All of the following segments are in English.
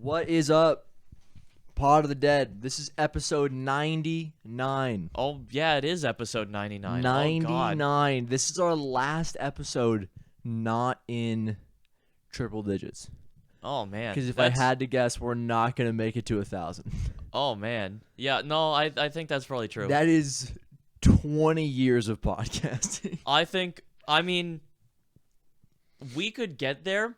What is up, Pod of the Dead? This is episode 99. Oh, yeah, it is episode 99. Oh, God. 99. This is our last episode not in triple digits. Oh, man. Because if I had to guess, we're not going to make it to 1,000. Oh, man. Yeah, no, I think that's probably true. That is 20 years of podcasting. I mean, we could get there,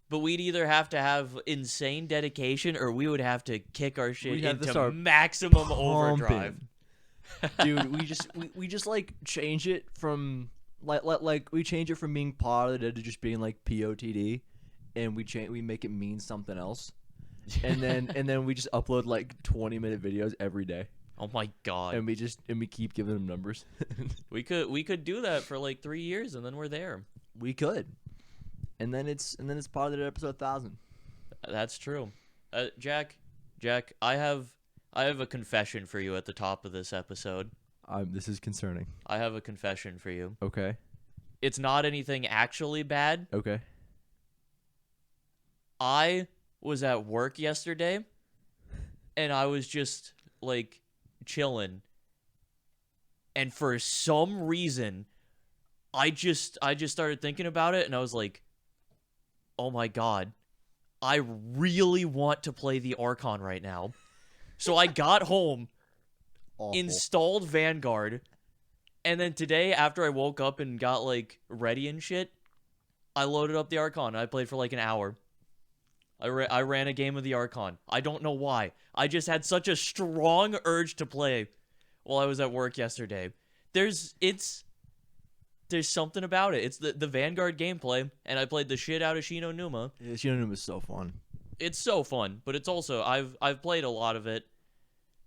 but we'd either have to have insane dedication or we would have to kick our shit into maximum overdrive. Dude, we just like change it from like we change it from being Pod of the Dead to just being like POTD, and we make it mean something else. And then we just upload like 20-minute videos every day. Oh my God. And we keep giving them numbers. we could do that for like 3 years and then we're there. We could. And then it's Pod of the Dead episode 1,000. That's true. Jack, I have a confession for you at the top of this episode. This is concerning. I have a confession for you. Okay. It's not anything actually bad. Okay. I was at work yesterday, and I was just, like, chilling. And for some reason, I just started thinking about it, and I was like, oh my God, I really want to play the Archon right now. So I got home, installed Vanguard, and then today, after I woke up and got, like, ready and shit, I loaded up the Archon, and I played for, like, an hour. I ran a game of the Archon. I don't know why. I just had such a strong urge to play while I was at work yesterday. There's something about it. It's the Vanguard gameplay, and I played the shit out of Shi No Numa. Yeah, Shi No Numa is so fun. It's so fun, but it's also I've played a lot of it,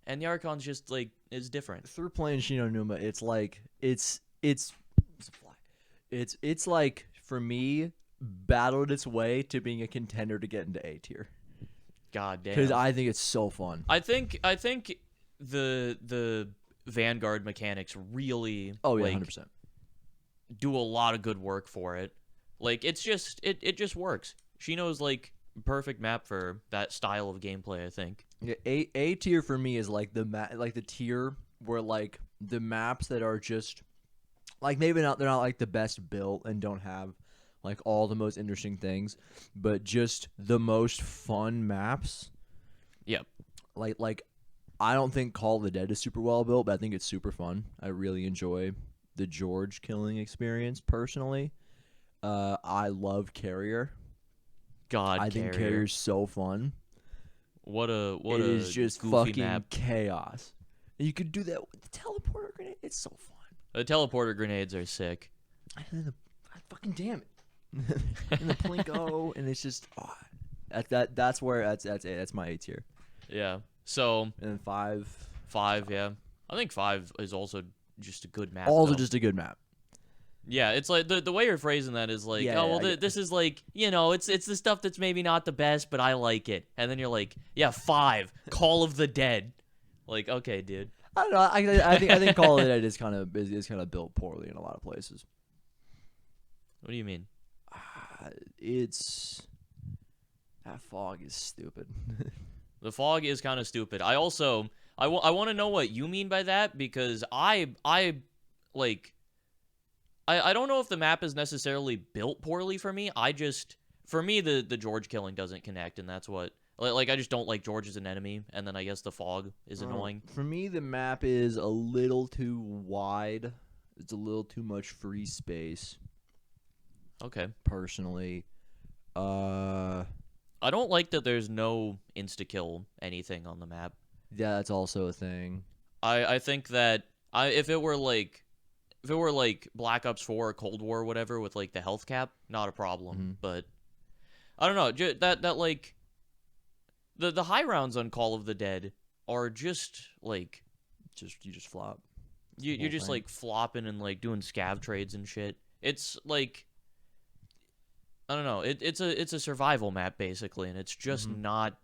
and the Archon's just like is different. Through playing Shi No Numa, it's like it's like for me battled its way to being a contender to get into A tier. God damn. Because I think it's so fun. I think the Vanguard mechanics really 100%. do a lot of good work for it. Like it just works. Shino's like perfect map for that style of gameplay, I think. Yeah, A tier for me is like the tier where like the maps that are just like they're not like the best built and don't have like all the most interesting things, but just the most fun maps. Yep. Like I don't think Call of the Dead is super well built, but I think it's super fun. I really enjoy the George killing experience personally. I love Carrier. God, I think Carrier's so fun. What it is just goofy fucking map. chaos. And you could do that with the teleporter grenade. It's so fun. The teleporter grenades are sick. Fucking damn it. And the Plinko, and it's just that's my A tier. Yeah. So and then 5, yeah. I think 5 is also just a good map. Also though. just a good map. Yeah, it's like the way you're phrasing that is like, this is like, it's the stuff that's maybe not the best, but I like it. And then you're like, yeah, 5, Call of the Dead. Like, okay, dude. I don't know. I think Call of the Dead is kind of built poorly in a lot of places. What do you mean? That fog is stupid. The fog is kind of stupid. I also I want to know what you mean by that, because I don't know if the map is necessarily built poorly for me. For me the George killing doesn't connect, and that's what I just don't like George as an enemy, and then I guess the fog is annoying. For me the map is a little too wide. It's a little too much free space. Okay. Personally, I don't like that there's no insta-kill anything on the map. Yeah, that's also a thing. I think that if it were like Black Ops 4 or Cold War or whatever with like the health cap, not a problem. Mm-hmm. But I don't know, that like the high rounds on Call of the Dead are just like you just flop. You're just like flopping and like doing scav trades and shit. It's like, I don't know. It's a survival map basically, and it's just not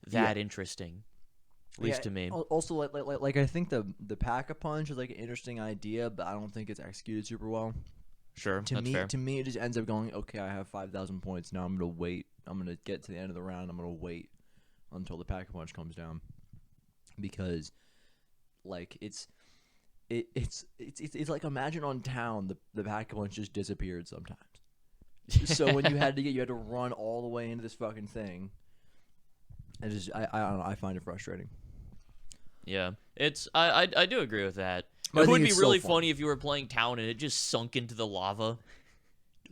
that interesting, at least to me. Also, like I think the pack-a-punch is like an interesting idea, but I don't think it's executed super well. Sure, To that's me, fair. to me, it just ends up going, okay, I have 5,000 points. Now I'm gonna wait. I'm gonna get to the end of the round. I'm gonna wait until the Pack-a-Punch comes down, because like it's like, imagine on town the Pack-a-Punch just disappeared sometimes. So when you had to run all the way into this fucking thing. I don't know, I find it frustrating. Yeah, it's I do agree with that. But I It think would be it's so really fun. funny if you were playing town and it just sunk into the lava.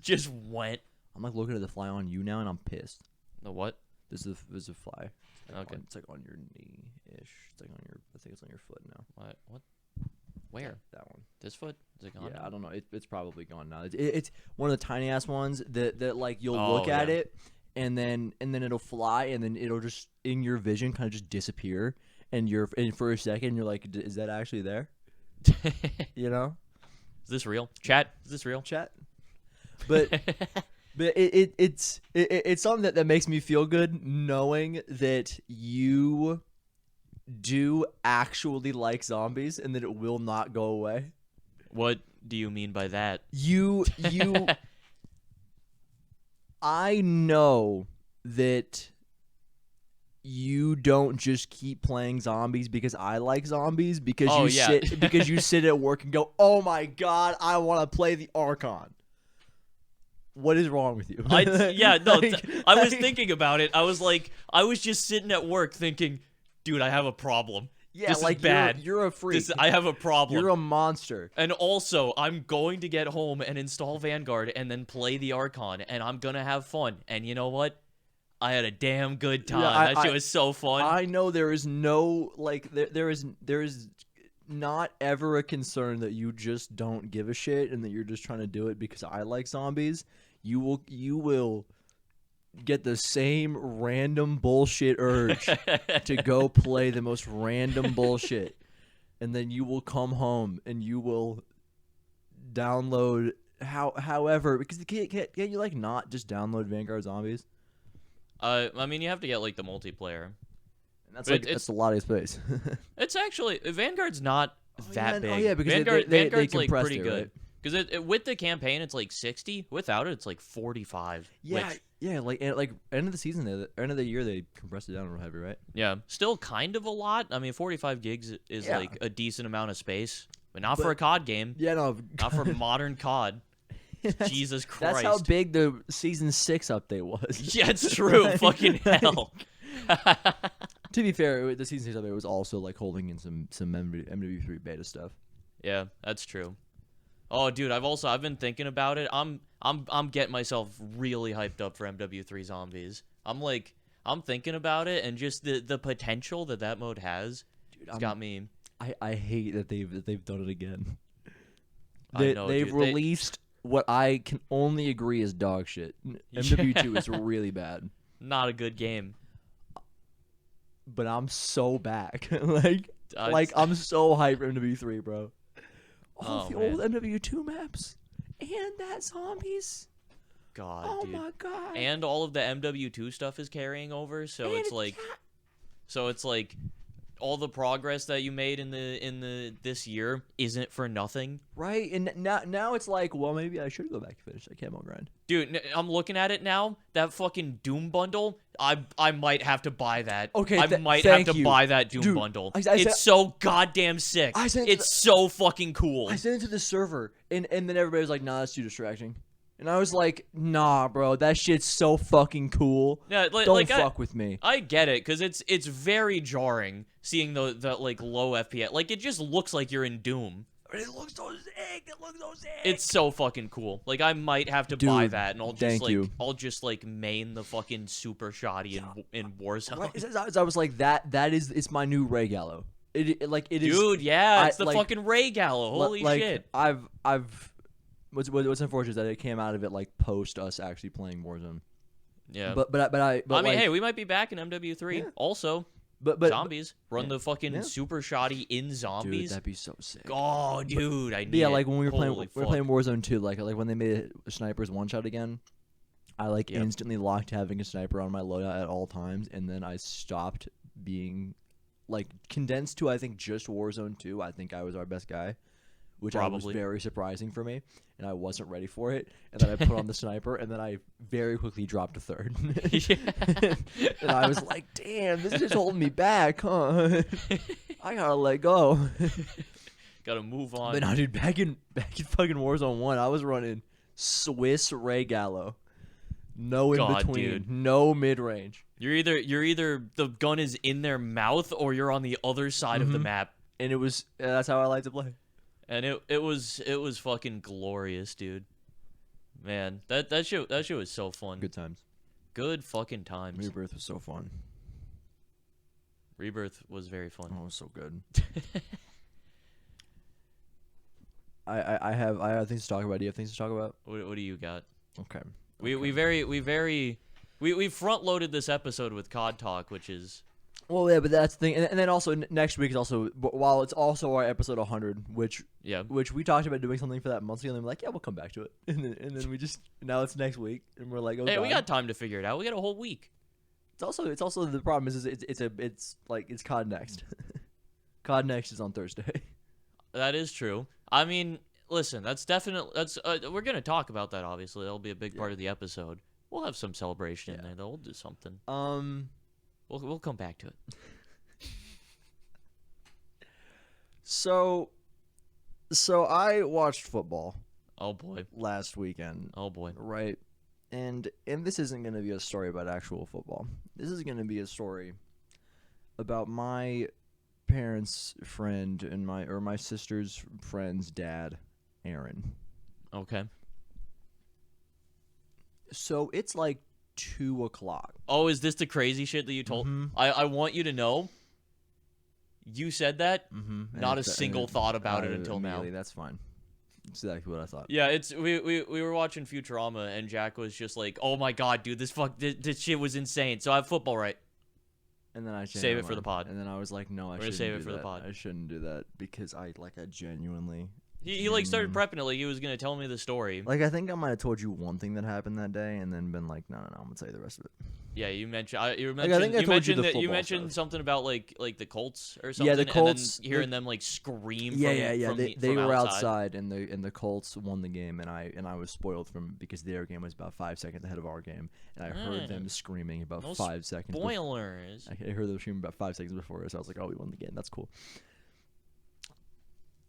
Just went. I'm like looking at the fly on you now, and I'm pissed. The what? This is a fly. It's like Okay. it's like on your knee-ish. It's like on your. I think it's on your foot now. What? Where? That one. This foot? Is it gone? Yeah, now? I don't know. It's probably gone now. It's one of the tiny ass ones that like you'll Oh, look at yeah. it, and then it'll fly, and then it'll just in your vision kind of just disappear, and for a second you're like, is that actually there? You know, Is this real? Chat? Is this real? chat. But it's something that makes me feel good knowing that you do actually like zombies and that it will not go away. What do you mean by that? You I know that you don't just keep playing zombies because I like zombies, because Oh, yeah. because you sit at work and go, "Oh my god, I want to play the Archon." What is wrong with you? Yeah, no, Like- I was like- thinking about it. I was just sitting at work thinking, dude, I have a problem. Yeah, this like is bad. You're a freak. I have a problem. You're a monster. And also, I'm going to get home and install Vanguard and then play the Archon, and I'm gonna have fun. And you know what? I had a damn good time. Yeah, That shit was so fun. I know there is no like there is not ever a concern that you just don't give a shit and that you're just trying to do it because I like zombies. You will get the same random bullshit urge to go play the most random bullshit, and then you will come home and you will download however, because can't you like not just download Vanguard Zombies? I mean, you have to get like the multiplayer. And that's But like that's a lot of space. It's actually Vanguard's not that big. Oh yeah, because Vanguard, they Vanguard's like compressed pretty it, good. right? Because with the campaign, it's like 60. Without it, it's like 45. Yeah, Which, yeah, like end of the season, end of the year, they compressed it down real heavy, right? yeah, still kind of a lot. I mean, 45 gigs is Yeah. like a decent amount of space, but not for a COD game. Yeah, no, Not for modern COD. Jesus Christ. That's how big the season 6 update was. Yeah, it's true. Like- Fucking hell. To be fair, the season 6 update was also like holding in some MW3 beta stuff. Yeah, that's true. Oh, dude, I've been thinking about it. I'm getting myself really hyped up for MW3 Zombies. I'm thinking about it, and just the potential that mode has. Dude, It's got me. I hate that they've done it again. I know, They've dude. released what I can only agree is dog shit. MW2 is really bad, Not a good game. but I'm so back. like It's- I'm so hyped for MW3, bro. Oh, The man. old MW2 maps and that zombies. God, Oh dude. my god. And all of the MW2 stuff is carrying over, so And it's like, all the progress that you made in the this year isn't for nothing. right, and now it's like, well, maybe I should go back to finish that camo grind. Dude, I'm looking at it now. That fucking Doom bundle. I might have to buy that. Okay, I might have thank to you. buy that Doom Dude, bundle. I said- It's so goddamn sick. I said to It's so fucking cool. I sent it to the server, and then everybody was like, "Nah, that's too distracting." And I was like, "Nah, bro, that shit's so fucking cool. Yeah, Don't fuck with me." I get it, because it's very jarring seeing the like low FPS. Like, it just looks like you're in Doom. It looks so sick. It looks so sick. It's so fucking cool. Like, I might have to Dude, buy that, and I'll thank just like main the fucking super shoddy in Warzone. Right, I was like, it's my new Ray Gallo. It is. Dude, yeah, it's the like- fucking Ray Gallo. Holy like, shit. I've. What's unfortunate is that it came out of it like post us actually playing Warzone. Yeah. But I mean, like, hey, we might be back in MW3. Yeah. Also, but zombies. Run yeah, the fucking yeah. super shoddy in dude, zombies. that'd be so sick. Oh, dude, I need But yeah, it. like when we were Holy playing fuck. Warzone 2, like when they made snipers one shot again, I like Yep. instantly locked having a sniper on my loadout at all times, and then I stopped being like condensed to I think just Warzone 2. I think I was our best guy. which was Probably. very surprising for me, and I wasn't ready for it. And then I put on the sniper, and then I very quickly dropped to third. And I was like, "Damn, this is just holding me back, huh? I gotta let go." Gotta move on. But no, dude, back in fucking Warzone 1, I was running Swiss Ray Gallo. No in God, between, dude. no mid range. You're either the gun is in their mouth or you're on the other side of the map. And it was that's how I like to play. And it was fucking glorious, dude. Man, that shit was so fun. Good times. Good fucking times. Rebirth was so fun. Rebirth was very fun. Oh, it was so good. I have things to talk about. Do you have things to talk about? What do you got? Okay. We front loaded this episode with COD talk, which is Well, yeah, but that's the thing, and then also next week is also while it's also our episode 100, which we talked about doing something for that months ago, and then we're like, yeah, we'll come back to it, and then we just now it's next week, and we're like, oh, hey, God. we got time to figure it out. We got a whole week. It's also the problem is it's COD Next. COD Next is on Thursday. That is true. I mean, listen, that's we're gonna talk about that. Obviously, that'll be a big part of the episode. We'll have some celebration in there, though. We'll do something. We'll come back to it. So I watched football. Oh boy. Last weekend. Oh boy. Right. And this isn't going to be a story about actual football. This is going to be a story about my parents' friend and my sister's friend's dad, Aaron. Okay. So it's like 2:00. Oh, is this the crazy shit that you told? I want you to know. You said that. Not a single thought about it until now. That's fine. Exactly what I thought. Yeah, we were watching Futurama and Jack was just like, "Oh my god, dude, this shit was insane." So I have football right. And then I changed save my it for the mind. pod. And then I was like, no, I shouldn't save it do for the that. pod. I shouldn't do that because I genuinely. He like started prepping it like he was gonna tell me the story. Like I think I might have told you one thing that happened that day, and then been like, no, I'm gonna tell you the rest of it. Yeah, you mentioned. I think I told you the that you football mentioned stuff. something about like the Colts or something. Yeah, the Colts. And then hearing them like scream. Yeah. From They were outside. and the Colts won the game, and I was spoiled because their game was about 5 seconds ahead of our game, and I heard them screaming about No 5 seconds. Spoilers. I heard them screaming about 5 seconds before us. So I was like, oh, we won the game. That's cool.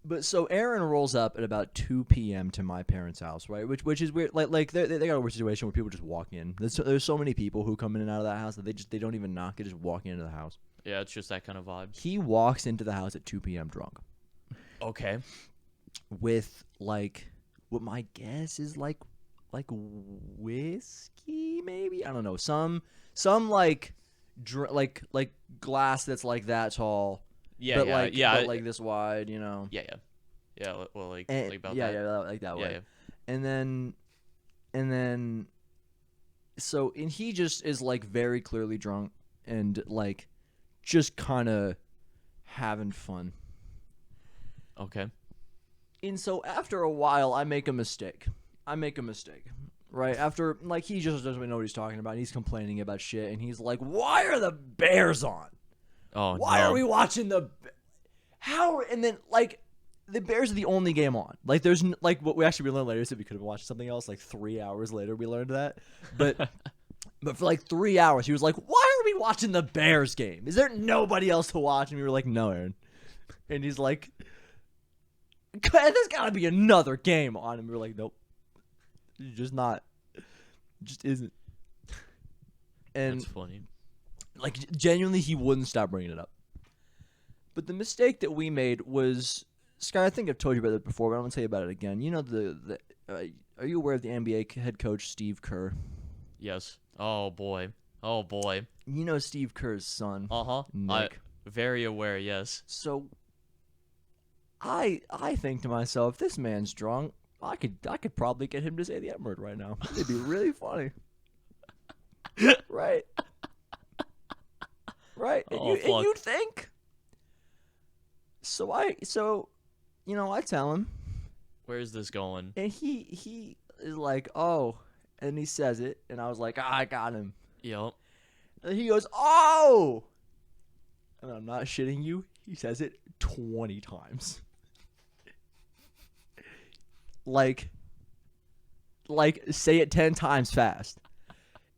But so Aaron rolls up at about 2 p.m. to my parents' house, right? Which is weird. Like they got a weird situation where people just walk in. There's so many people who come in and out of that house that they don't even knock. They just walk into the house. Yeah, it's just that kind of vibe. He walks into the house at 2 p.m. drunk. Okay. With like what my guess is like whiskey, maybe, I don't know, some like glass that's like that tall. Yeah, but yeah. like this wide, you know. Yeah. Well, like about yeah, that. Yeah, like that way. Yeah. And then, so and he just is like very clearly drunk and like just kind of having fun. Okay. And so after a while, I make a mistake. Right? After, like, he just doesn't know what he's talking about. And he's complaining about shit. And he's like, why are the Bears on? Oh, Why no. are we watching how? And then, like, the Bears are the only game on. Like, there's, like, what we learned later is that we could have watched something else. Like, 3 hours later, we learned that. But for, like, 3 hours, he was like, why are we watching the Bears game? Is there nobody else to watch? And we were like, no, Aaron. And he's like, there's got to be another game on. And we were like, nope. Just not. Just isn't. And That's funny. like, genuinely, he wouldn't stop bringing it up. But the mistake that we made was, Sky, I think I've told you about it before, but I'm going to tell you about it again. You know, are you aware of the NBA head coach, Steve Kerr? Yes. Oh, boy. You know Steve Kerr's son, Uh-huh. Nick. Very aware, yes. So, I think to myself, this man's drunk. I could probably get him to say the N-word right now. It'd be really funny. Right? Right? Oh, And fuck. you'd think. So I tell him, Where's this going? and he is like, oh, and he says it, and I was like, I got him. Yep. And he goes, oh, and I'm not shitting you. He says it 20 times. like say it 10 times fast.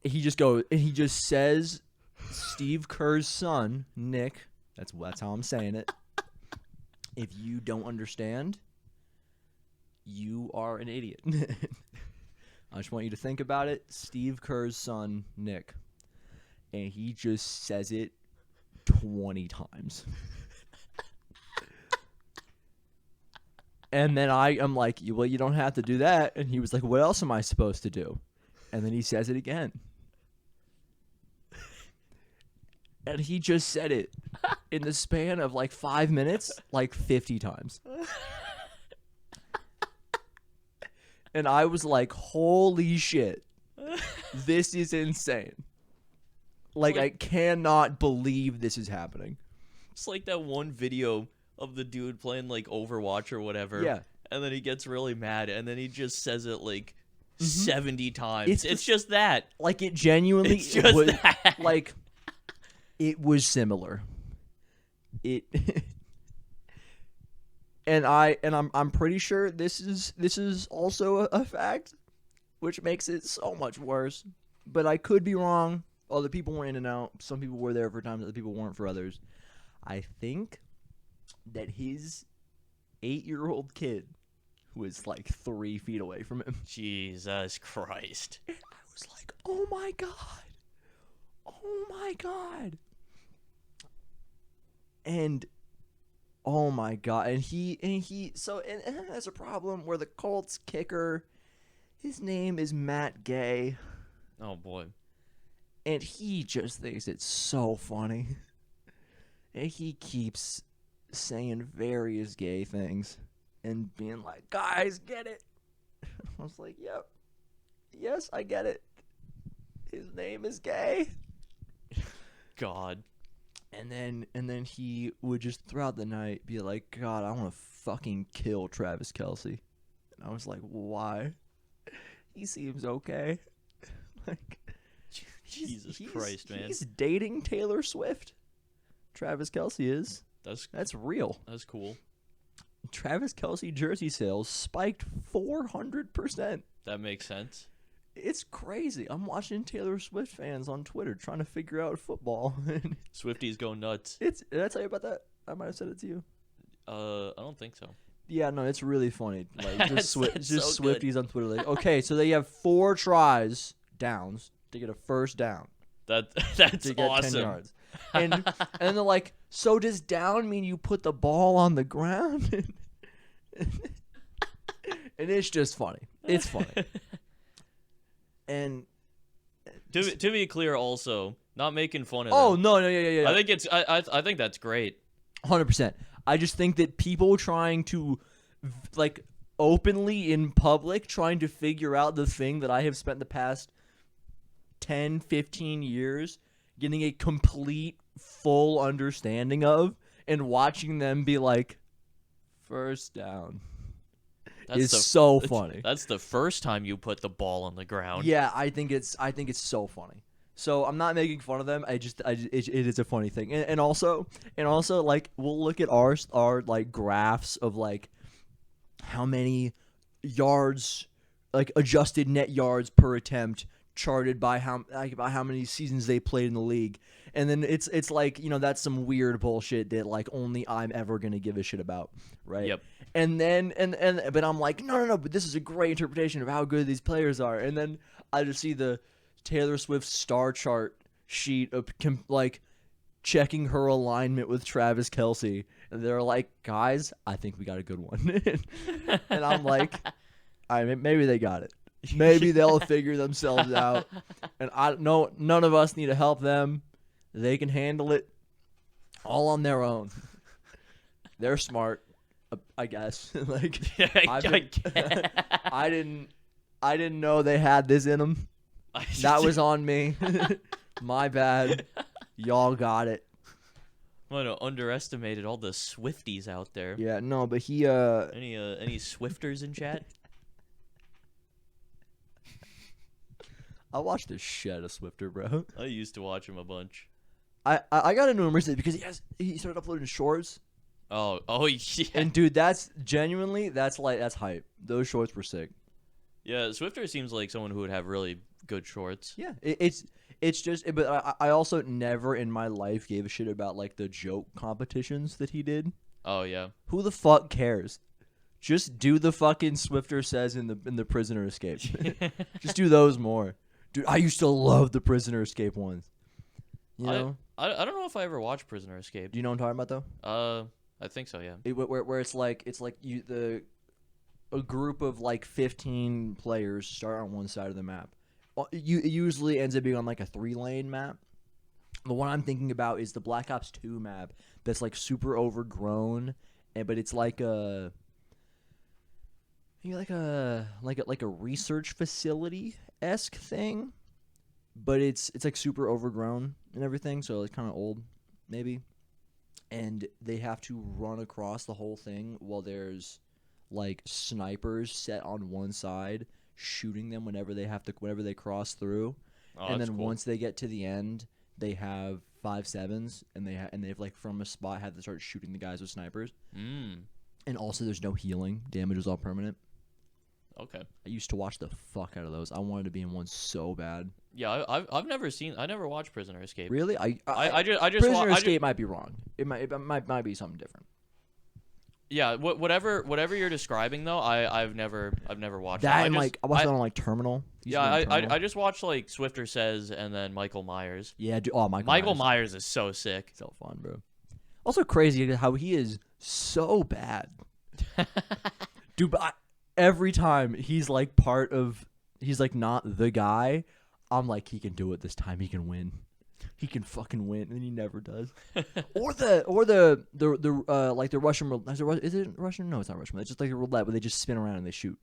He just says Steve Kerr's son, Nick. That's how I'm saying it. If you don't understand, you are an idiot. I just want you to think about it. Steve Kerr's son, Nick. And he just says it 20 times. And then I'm like, well, you don't have to do that. And he was like, what else am I supposed to do? And then he says it again. And he just said it in the span of like 5 minutes, like 50 times. And I was like, holy shit. This is insane. Like, I cannot believe this is happening. It's like that one video of the dude playing like Overwatch or whatever. Yeah. And then he gets really mad and then he just says it like 70 times. It's the- just that. Like, it genuinely It's just was, that. like, it was similar. I'm pretty sure this is also a fact, which makes it so much worse. But I could be wrong. Other people were in and out. Some people were there for times, other people weren't for others. I think that his 8-year-old kid was like 3 feet away from him. Jesus Christ. And I was like, oh my God. Oh my God. And oh my God. And that's a problem where the Colts kicker, his name is Matt Gay. Oh boy. And he just thinks it's so funny. And he keeps saying various gay things and being like, guys, get it. I was like, yep. Yes, I get it. His name is Gay. God. And then he would just throughout the night be like, God, I want to fucking kill Travis Kelce. And I was like, why? He seems okay. Like, Jesus Christ, man. He's dating Taylor Swift. Travis Kelce is. That's real. That's cool. Travis Kelce jersey sales spiked 400%. That makes sense. It's crazy. I'm watching Taylor Swift fans on Twitter trying to figure out football. Swifties go nuts. Did I tell you about that? I might have said it to you. I don't think so. Yeah, no, it's really funny. Like That's so Swifties on Twitter. Like, okay, so they have 4 tries downs to get a first down That's to get awesome. 10 yards. And they're like, so does down mean you put the ball on the ground? And it's just funny. It's funny. And To be clear, also not making fun of. oh them. no, yeah. I think it's I think that's great. 100%. I just think that people trying to, like, openly in public trying to figure out the thing that I have spent the past 10, 15 years getting a complete, full understanding of, and watching them be like, first down, is so funny. That's the first time you put the ball on the ground. Yeah, I think it's so funny. So I'm not making fun of them. It is a funny thing, and also like we'll look at our like graphs of like how many yards, like adjusted net yards per attempt, charted by how many seasons they played in the league, and then it's like, you know, that's some weird bullshit that like only I'm ever gonna give a shit about, right? Yep. And then but I'm like, no, but this is a great interpretation of how good these players are, and then I just see the Taylor Swift star chart sheet of like checking her alignment with Travis Kelce, and they're like, guys, I think we got a good one. And I'm like, all right, maybe they got it. Maybe they'll figure themselves out, and none of us need to help them. They can handle it all on their own. They're smart, I guess. Like, I didn't know they had this in them. That was on me. My bad. Y'all got it. I'm gonna underestimated all the Swifties out there. Yeah, no, but he Any Swifters in chat? I watched a shed of Swifter, bro. I used to watch him a bunch. I got into him recently because he started uploading shorts, Oh yeah. And dude, that's genuinely that's hype. Those shorts were sick. Yeah, Swifter seems like someone who would have really good shorts. Yeah, it's just. But I also never in my life gave a shit about like the joke competitions that he did. Oh yeah. Who the fuck cares? Just do the fucking Swifter says in the Prisoner Escape. Just do those more, dude. I used to love the Prisoner Escape ones. You know? I don't know if I ever watched Prisoner Escape. Do you know what I'm talking about though? I think so, yeah. Where it's like a group of like 15 players start on one side of the map. It usually ends up being on like a 3-lane map. The one I'm thinking about is the Black Ops 2 map that's like super overgrown, but it's like a research facility esque thing, but it's like super overgrown and everything, so it's kind of old, maybe. And they have to run across the whole thing while there's like snipers set on one side shooting them whenever they cross through. Oh, And that's then cool. once they get to the end, they have 5.7s, and they've like from a spot had to start shooting the guys with snipers. And also there's no healing. Damage is all permanent. Okay. I used to watch the fuck out of those. I wanted to be in one so bad. Yeah, I never watched Prisoner Escape. Really? I just Prisoner Escape might be wrong. It might be something different. Yeah, whatever you're describing though, I've never watched That. it. And like I watched it on like Terminal. I just watched like Swifter Says and then Michael Myers. Yeah, dude, oh Michael Myers is so sick. So fun, bro. Also crazy how he is so bad. Dude, but every time he's like he's like not the guy, I'm like, he can do it this time. He can win. He can fucking win, and he never does. or the like the Russian. Is it Russian? No, it's not Russian. It's just like a roulette where they just spin around and they shoot.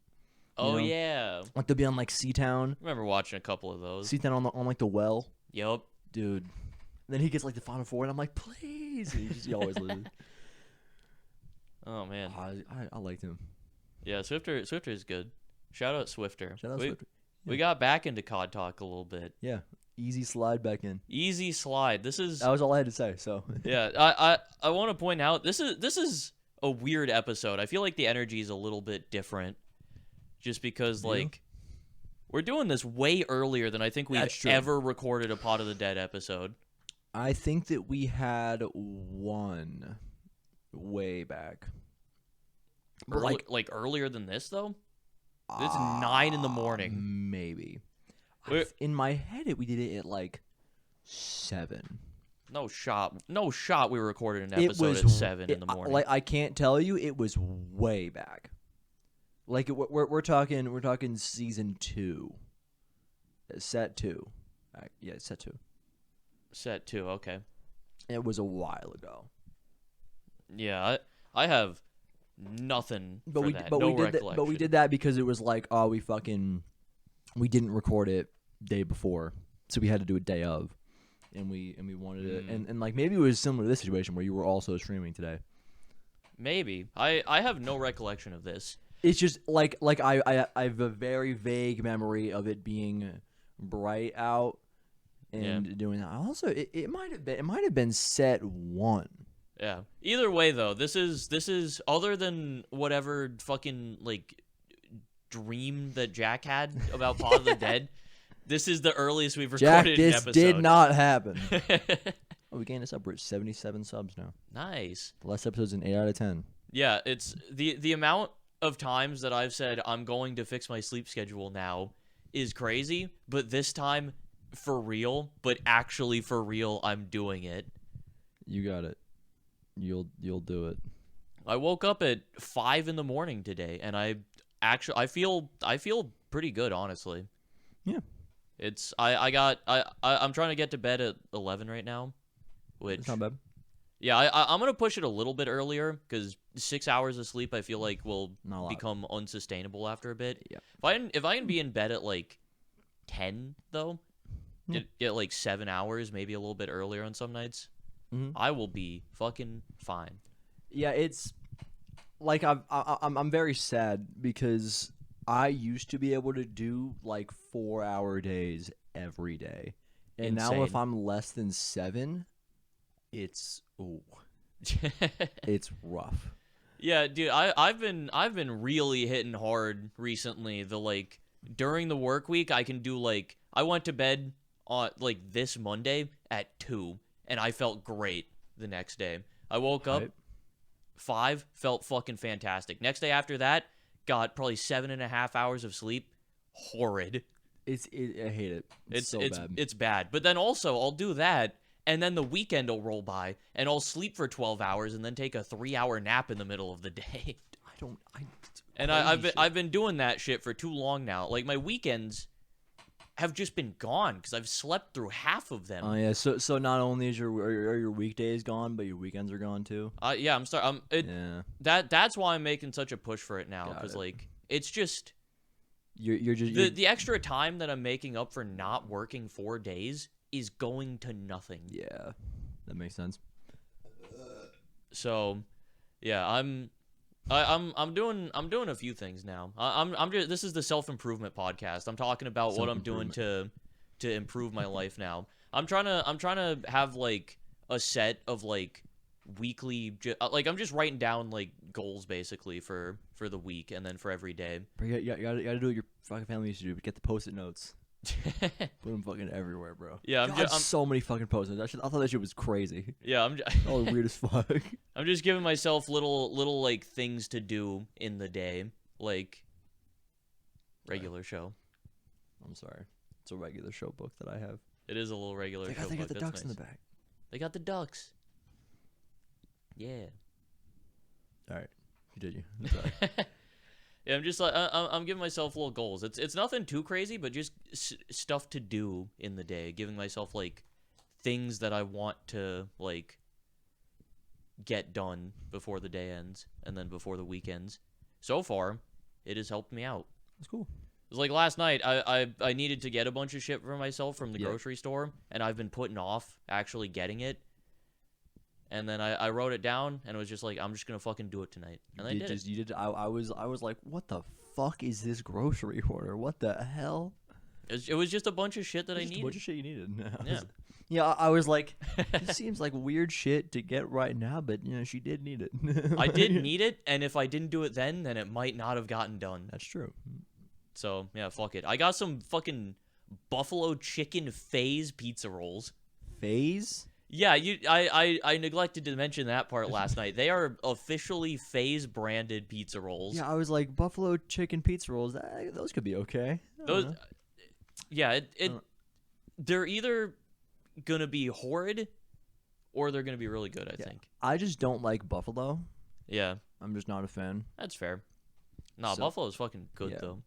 Oh know? yeah. Like they'll be on like Seatown. I remember watching a couple of those. Seatown on like the well. Yep. Dude. Then he gets like the final four, and I'm like, please. And he always loses. Oh man. I liked him. Yeah, Swifter is good. Shout out Swifter. Swifter. We got back into COD talk a little bit. Yeah. Easy slide back in. Easy slide. This is That was all I had to say. So yeah. I want to point out this is a weird episode. I feel like the energy is a little bit different, just because like we're doing this way earlier than I think we've ever recorded a Pot of the Dead episode. I think that we had one way back. Like earlier than this though. It's 9 in the morning. Maybe. In my head, we did it at like 7. No shot. We recorded an episode at 7 in the morning. Like I can't tell you, it was way back. Like we're talking season 2, set 2. Yeah, set 2. Set 2. Okay. It was a while ago. Yeah, I have nothing but for we that. but no we did recollection. that, but we did that because it was like, oh, we didn't record it day before, so we had to do it day of, and we wanted it, and like maybe it was similar to this situation where you were also streaming today. Maybe I have no recollection of this. It's just like I have a very vague memory of it being bright out and doing that. Also, it might have been set 1. Yeah. Either way, though, this is other than whatever fucking like dream that Jack had about Pot of the Dead. This is the earliest we've recorded an episode. This did not happen. Oh, we gained a sub. We're at 77 subs now. Nice. The last episode's an 8 out of 10. Yeah, it's the amount of times that I've said I'm going to fix my sleep schedule now is crazy, but this time for real, but actually for real, I'm doing it. You got it. You'll do it. I woke up at 5 in the morning today, and I feel pretty good, honestly. Yeah. I'm trying to get to bed at 11 right now, which It's not bad. Yeah, I'm gonna push it a little bit earlier because 6 hours of sleep I feel like will become unsustainable after a bit. Yeah. If I can be in bed at like 10 though, get like 7 hours, maybe a little bit earlier on some nights. I will be fucking fine. Yeah, it's like I'm very sad because I used to be able to do like 4-hour days every day, and now if I'm less than 7, it's It's rough. Yeah, dude, I've been really hitting hard recently. The like during the work week, I can do like I went to bed on like this Monday at 2 and I felt great the next day. I woke up Right. 5, felt fucking fantastic. Next day after that, got probably 7.5 hours of sleep. Horrid. I hate it. It's so bad. It's bad. But then also I'll do that and then the weekend will roll by and I'll sleep for 12 hours and then take a 3-hour nap in the middle of the day. And I've been doing that shit for too long now. Like my weekends have just been gone because I've slept through half of them. Oh yeah. So not only is your weekdays gone, but your weekends are gone too. Yeah, I'm sorry. Yeah. That's why I'm making such a push for it now Got because it. like it's just You're just the extra time that I'm making up for not working 4 days is going to nothing. yeah. That makes sense. So, yeah, I'm doing a few things now. I'm just this is the self-improvement podcast. I'm talking about what I'm doing to improve my life now. I'm trying to have like a set of like weekly like I'm just writing down like goals basically for the week and then for every day. Bro, you gotta do what your fucking family used to do. Get the post-it notes. Put them fucking everywhere, bro. Yeah, God, so many fucking post-it notes. I thought that shit was crazy. Yeah, Oh, weird as fuck. I'm just giving myself little like things to do in the day, like regular show. I'm sorry. It's a regular show book that I have. It is a little regular show. They got the That's ducks in nice. the back. They got the ducks. Yeah. All right, continue. I'm sorry. Yeah, I'm just like I'm giving myself little goals. It's nothing too crazy, but just stuff to do in the day. Giving myself like things that I want to like get done before the day ends and then before the weekends. So far, it has helped me out. It's cool. It was like last night. I needed to get a bunch of shit for myself from the Yeah. grocery store, and I've been putting off actually getting it. And then I wrote it down, and it was just like, I'm just gonna fucking do it tonight, and I did it. You did. I was like, what the fuck is this grocery order? What the hell? It was just a bunch of shit that I Just needed. a bunch of shit you needed. Yeah. Yeah, I was like, it seems like weird shit to get right now, but you know, she did need it. I did need it, and if I didn't do it then it might not have gotten done. That's true. So yeah, fuck it. I got some fucking buffalo chicken phase pizza rolls. Phase? Yeah, I neglected to mention that part last night. They are officially Phase branded pizza rolls. Yeah, I was like, buffalo chicken pizza rolls. Those could be okay. I don't Those, know. yeah, don't- they're either gonna be horrid or they're gonna be really good. I Yeah. think. I just don't like buffalo. Yeah, I'm just not a fan. that's fair. Nah, So- buffalo's fucking good yeah. though.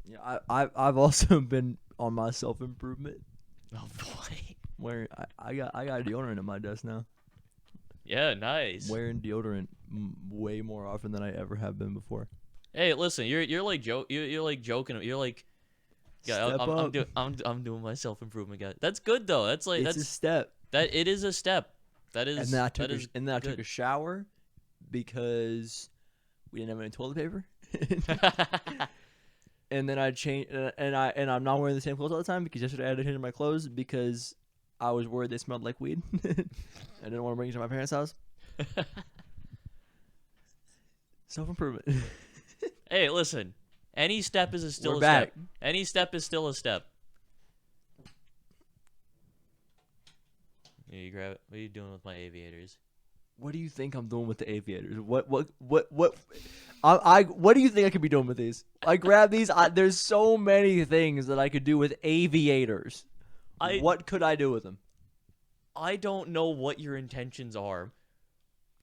Yeah, I've also been on my self improvement Oh boy. where I got deodorant at my desk now. Yeah, nice. Wearing deodorant way more often than I ever have been before. Hey, listen, you're like you're like joking. You're like, yeah, Step up. I'm doing my self improvement, guy. That's good though. That's like It's a that's step. that it is a step. That is And then I took that is I took good. a shower because we didn't have any toilet paper. And then I changed, and I'm not wearing the same clothes all the time because yesterday I had to change my clothes because I was worried they smelled like weed. I didn't want to bring it to my parents' house. Self improvement. Hey, listen. Any step is still We're a back. step. Any step is still a step. Yeah, you grab it. What are you doing with my aviators? What do you think I'm doing with the aviators? What? What do you think I could be doing with these? I grab these. There's so many things that I could do with aviators. What could I do with them? I don't know what your intentions are.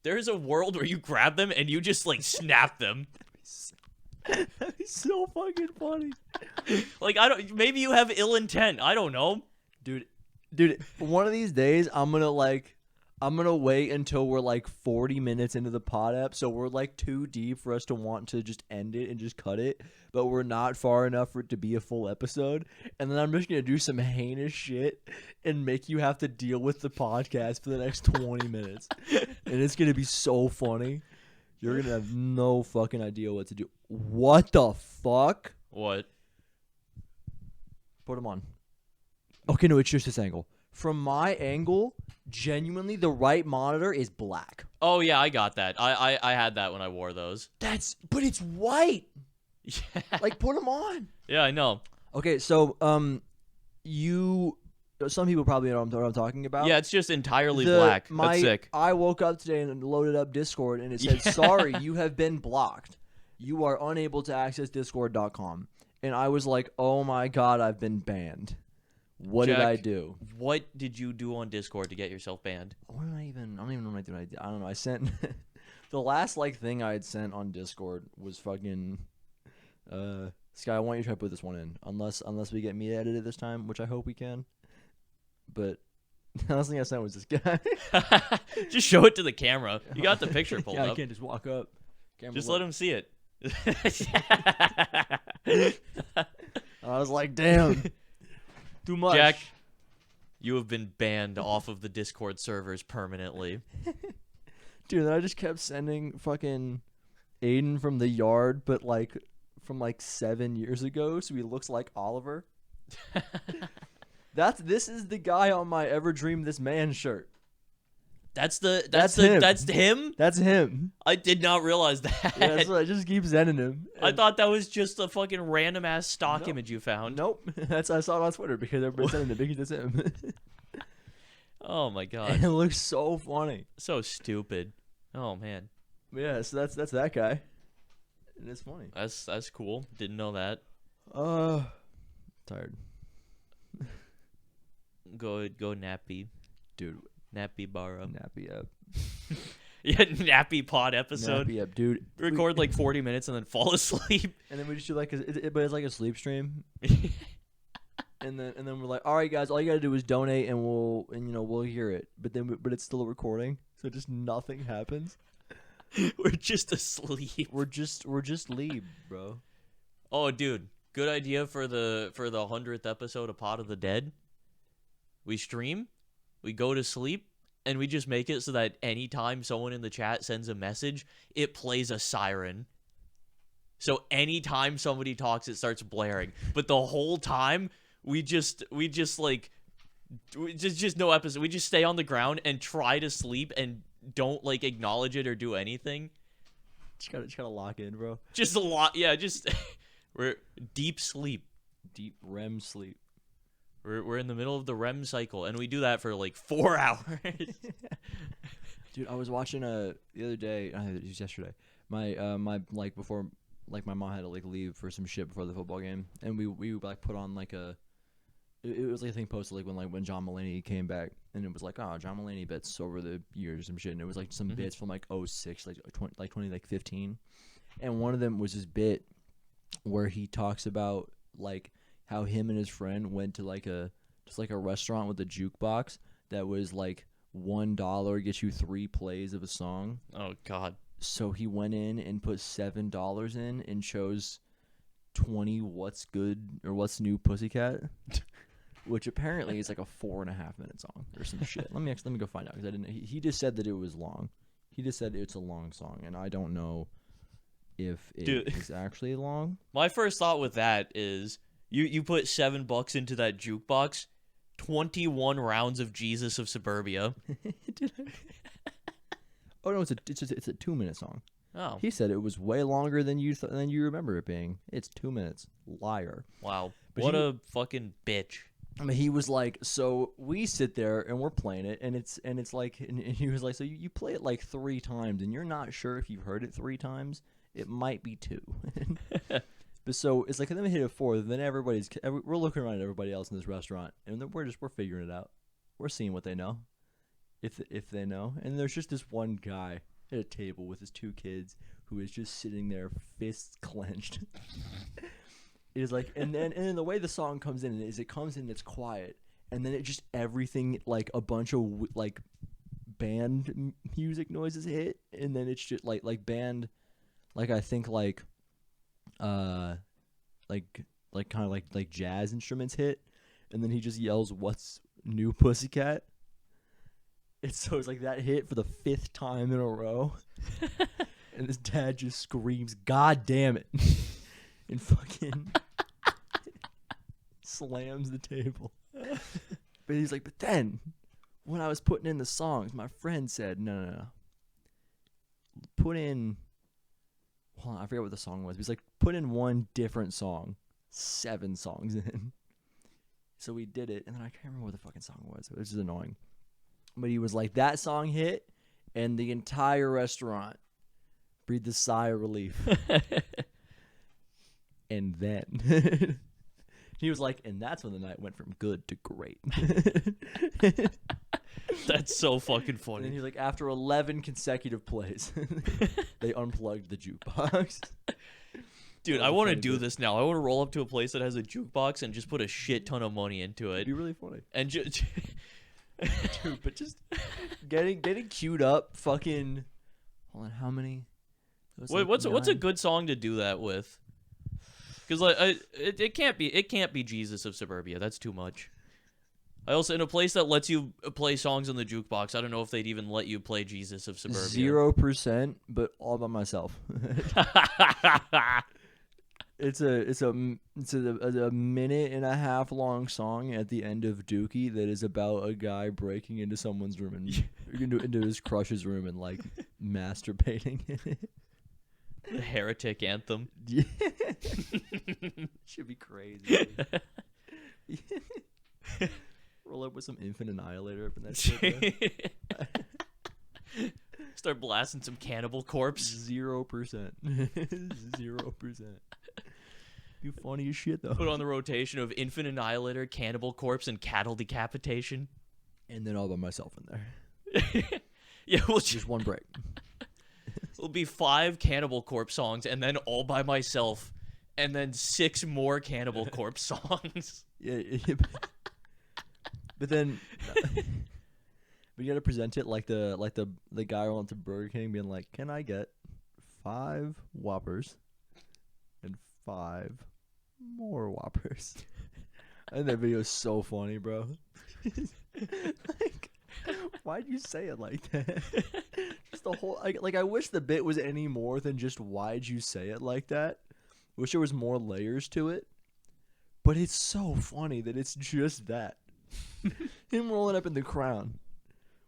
There's a world where you grab them and you just like snap them. That'd be so fucking funny, Like I don't. Maybe you have ill intent. I don't know. dude. One of these days, I'm gonna wait until we're like 40 minutes into the pod app, so we're like too deep for us to want to just end it and just cut it, but we're not far enough for it to be a full episode. And then I'm just gonna do some heinous shit and make you have to deal with the podcast for the next 20 minutes, and it's gonna be so funny. You're gonna have no fucking idea what to do. What the fuck? What? Put them on. Okay, no, it's just this angle. from my angle, genuinely the right monitor is black. Oh yeah, I got that. I had that when I wore those. But it's white. Yeah. Like, put them on. Yeah, I know. Okay, so some people probably know what I'm talking about. Yeah, it's just entirely black. That's sick. I woke up today and loaded up Discord, and it said, "Sorry, you have been blocked. You are unable to access Discord.com." And I was like, "Oh my god, I've been banned. What did I Jack, do? What did you do on Discord to get yourself banned? I don't even know what I did. I don't know. I sent the last thing I had sent on Discord was fucking Sky. I want you to try to put this one in, unless we get me to edit it this time, which I hope we can. But the last thing I sent was this guy. Just show it to the camera. You got the picture pulled yeah, up. I can't just walk up. Just let him see it. I was like, damn. Too much. Jack, you have been banned off of the Discord servers permanently. Dude, then I just kept sending fucking Aiden from the yard, but from 7 years ago, so he looks like Oliver. This is the guy on my Ever Dream This Man shirt. That's him. That's him? That's him. I did not realize that. Yeah, so I just keep sending him. I thought that was just a fucking random ass stock image you found. Nope. I saw it on Twitter because everybody's sending it because it's him. Oh my god. And it looks so funny. So stupid. Oh man. Yeah, so that's that guy. And it's funny. That's cool. Didn't know that. Tired. Go nappy. Dude. Nappy Barra. Nappy up. Yeah, nappy pod episode. Nappy up, dude. Record 40 minutes and then fall asleep. And then we just do but it's like a sleep stream. and then we're like, all right, guys, all you gotta do is donate, and we'll hear it. But it's still a recording, so just nothing happens. We're just asleep. We're just leave, bro. Oh, dude, good idea for the 100th episode of Pod of the Dead. We stream, we go to sleep, and we just make it so that anytime someone in the chat sends a message, it plays a siren. So anytime somebody talks, it starts blaring. But the whole time, we just no episode. We just stay on the ground and try to sleep and don't acknowledge it or do anything. Just gotta lock in, bro. Just a lot, yeah. Just we're deep sleep, deep REM sleep. We're in the middle of the REM cycle, and we do that for 4 hours. Dude, I was watching the other day. It was yesterday. My before my mom had to leave for some shit before the football game, and we put on it was a thing posted when John Mulaney came back, and it was John Mulaney bits over the years or some shit, and it was some bits from 06, 2015, and one of them was this bit where he talks about how him and his friend went to a restaurant with a jukebox that was $1 gets you 3 plays of a song. Oh god. So he went in and put $7 in and chose 20 What's Good or What's New Pussycat, which apparently is a 4.5 minute song or some shit. Let me go find out, because I didn't. He just said that it was long. He just said it's a long song, and I don't know if it is actually long. My first thought with that is you put $7 into that jukebox, 21 rounds of Jesus of Suburbia. Oh no, it's a 2-minute song. Oh, he said it was way longer than you remember it being. It's 2 minutes. Liar. Wow. What a fucking bitch. I mean, he was so we sit there and we're playing it, and he was so you play it 3 times, and you're not sure if you've heard it 3 times. It might be 2. But so it's then we hit a 4. Then we're looking around at everybody else in this restaurant, and then we're figuring it out. We're seeing what they know, if they know. And there's just this one guy at a table with his 2 kids who is just sitting there, fists clenched. It is and then the way the song comes in is it comes in, it's quiet, and then it just everything a bunch of band music noises hit, and then it's just band, I think kind of jazz instruments hit, and then he just yells, "What's New Pussycat?" It's that hit for the 5th time in a row, and his dad just screams, "God damn it!" and fucking slams the table. But he's like, but then when I was putting in the songs, my friend said, no. Put in, hold on, I forget what the song was. He's like, put in one different song, 7 songs in. So we did it, and then I can't remember what the fucking song was. It was just annoying. But he was like, that song hit, and the entire restaurant breathed a sigh of relief. And then he was like, and that's when the night went from good to great. That's so fucking And funny. then he's like, after 11 consecutive plays, they unplugged the jukebox. Dude, That I was a want to funny do bit. this now. I want to roll up to a place that has a jukebox and just put a shit ton of money into it. It'd be really funny. And just Dude, but just getting queued up, fucking. Hold on, how many? It was Wait, like what's a 9. good song to do that with? Because like it can't be Jesus of Suburbia. That's too much. I also, in a place that lets you play songs on the jukebox, I don't know if they'd even let you play Jesus of Suburbia. 0%, but all by myself. It's a minute and a half long song at the end of Dookie that is about a guy breaking into someone's room and into his crush's room and like masturbating in it. The Heretic Anthem. Yeah. Should be crazy. Roll up with some Infant Annihilator up in that shit. Start blasting some Cannibal Corpse. 0%. 0%. You funny as shit though. Put on the rotation of Infant Annihilator, Cannibal Corpse, and Cattle Decapitation. And then all by myself in there. Yeah, Just one break. it'll be 5 Cannibal Corpse songs, and then all by myself, and then 6 more Cannibal Corpse songs. Yeah. But then, we gotta present it like the guy who went to Burger King, being like, "Can I get 5 Whoppers and 5 more Whoppers?" And that video is so funny, bro. Like, why'd you say it like that? Just the whole like I wish the bit was any more than just why'd you say it like that. Wish there was more layers to it. But it's so funny that it's just that. Him rolling up in the Crown.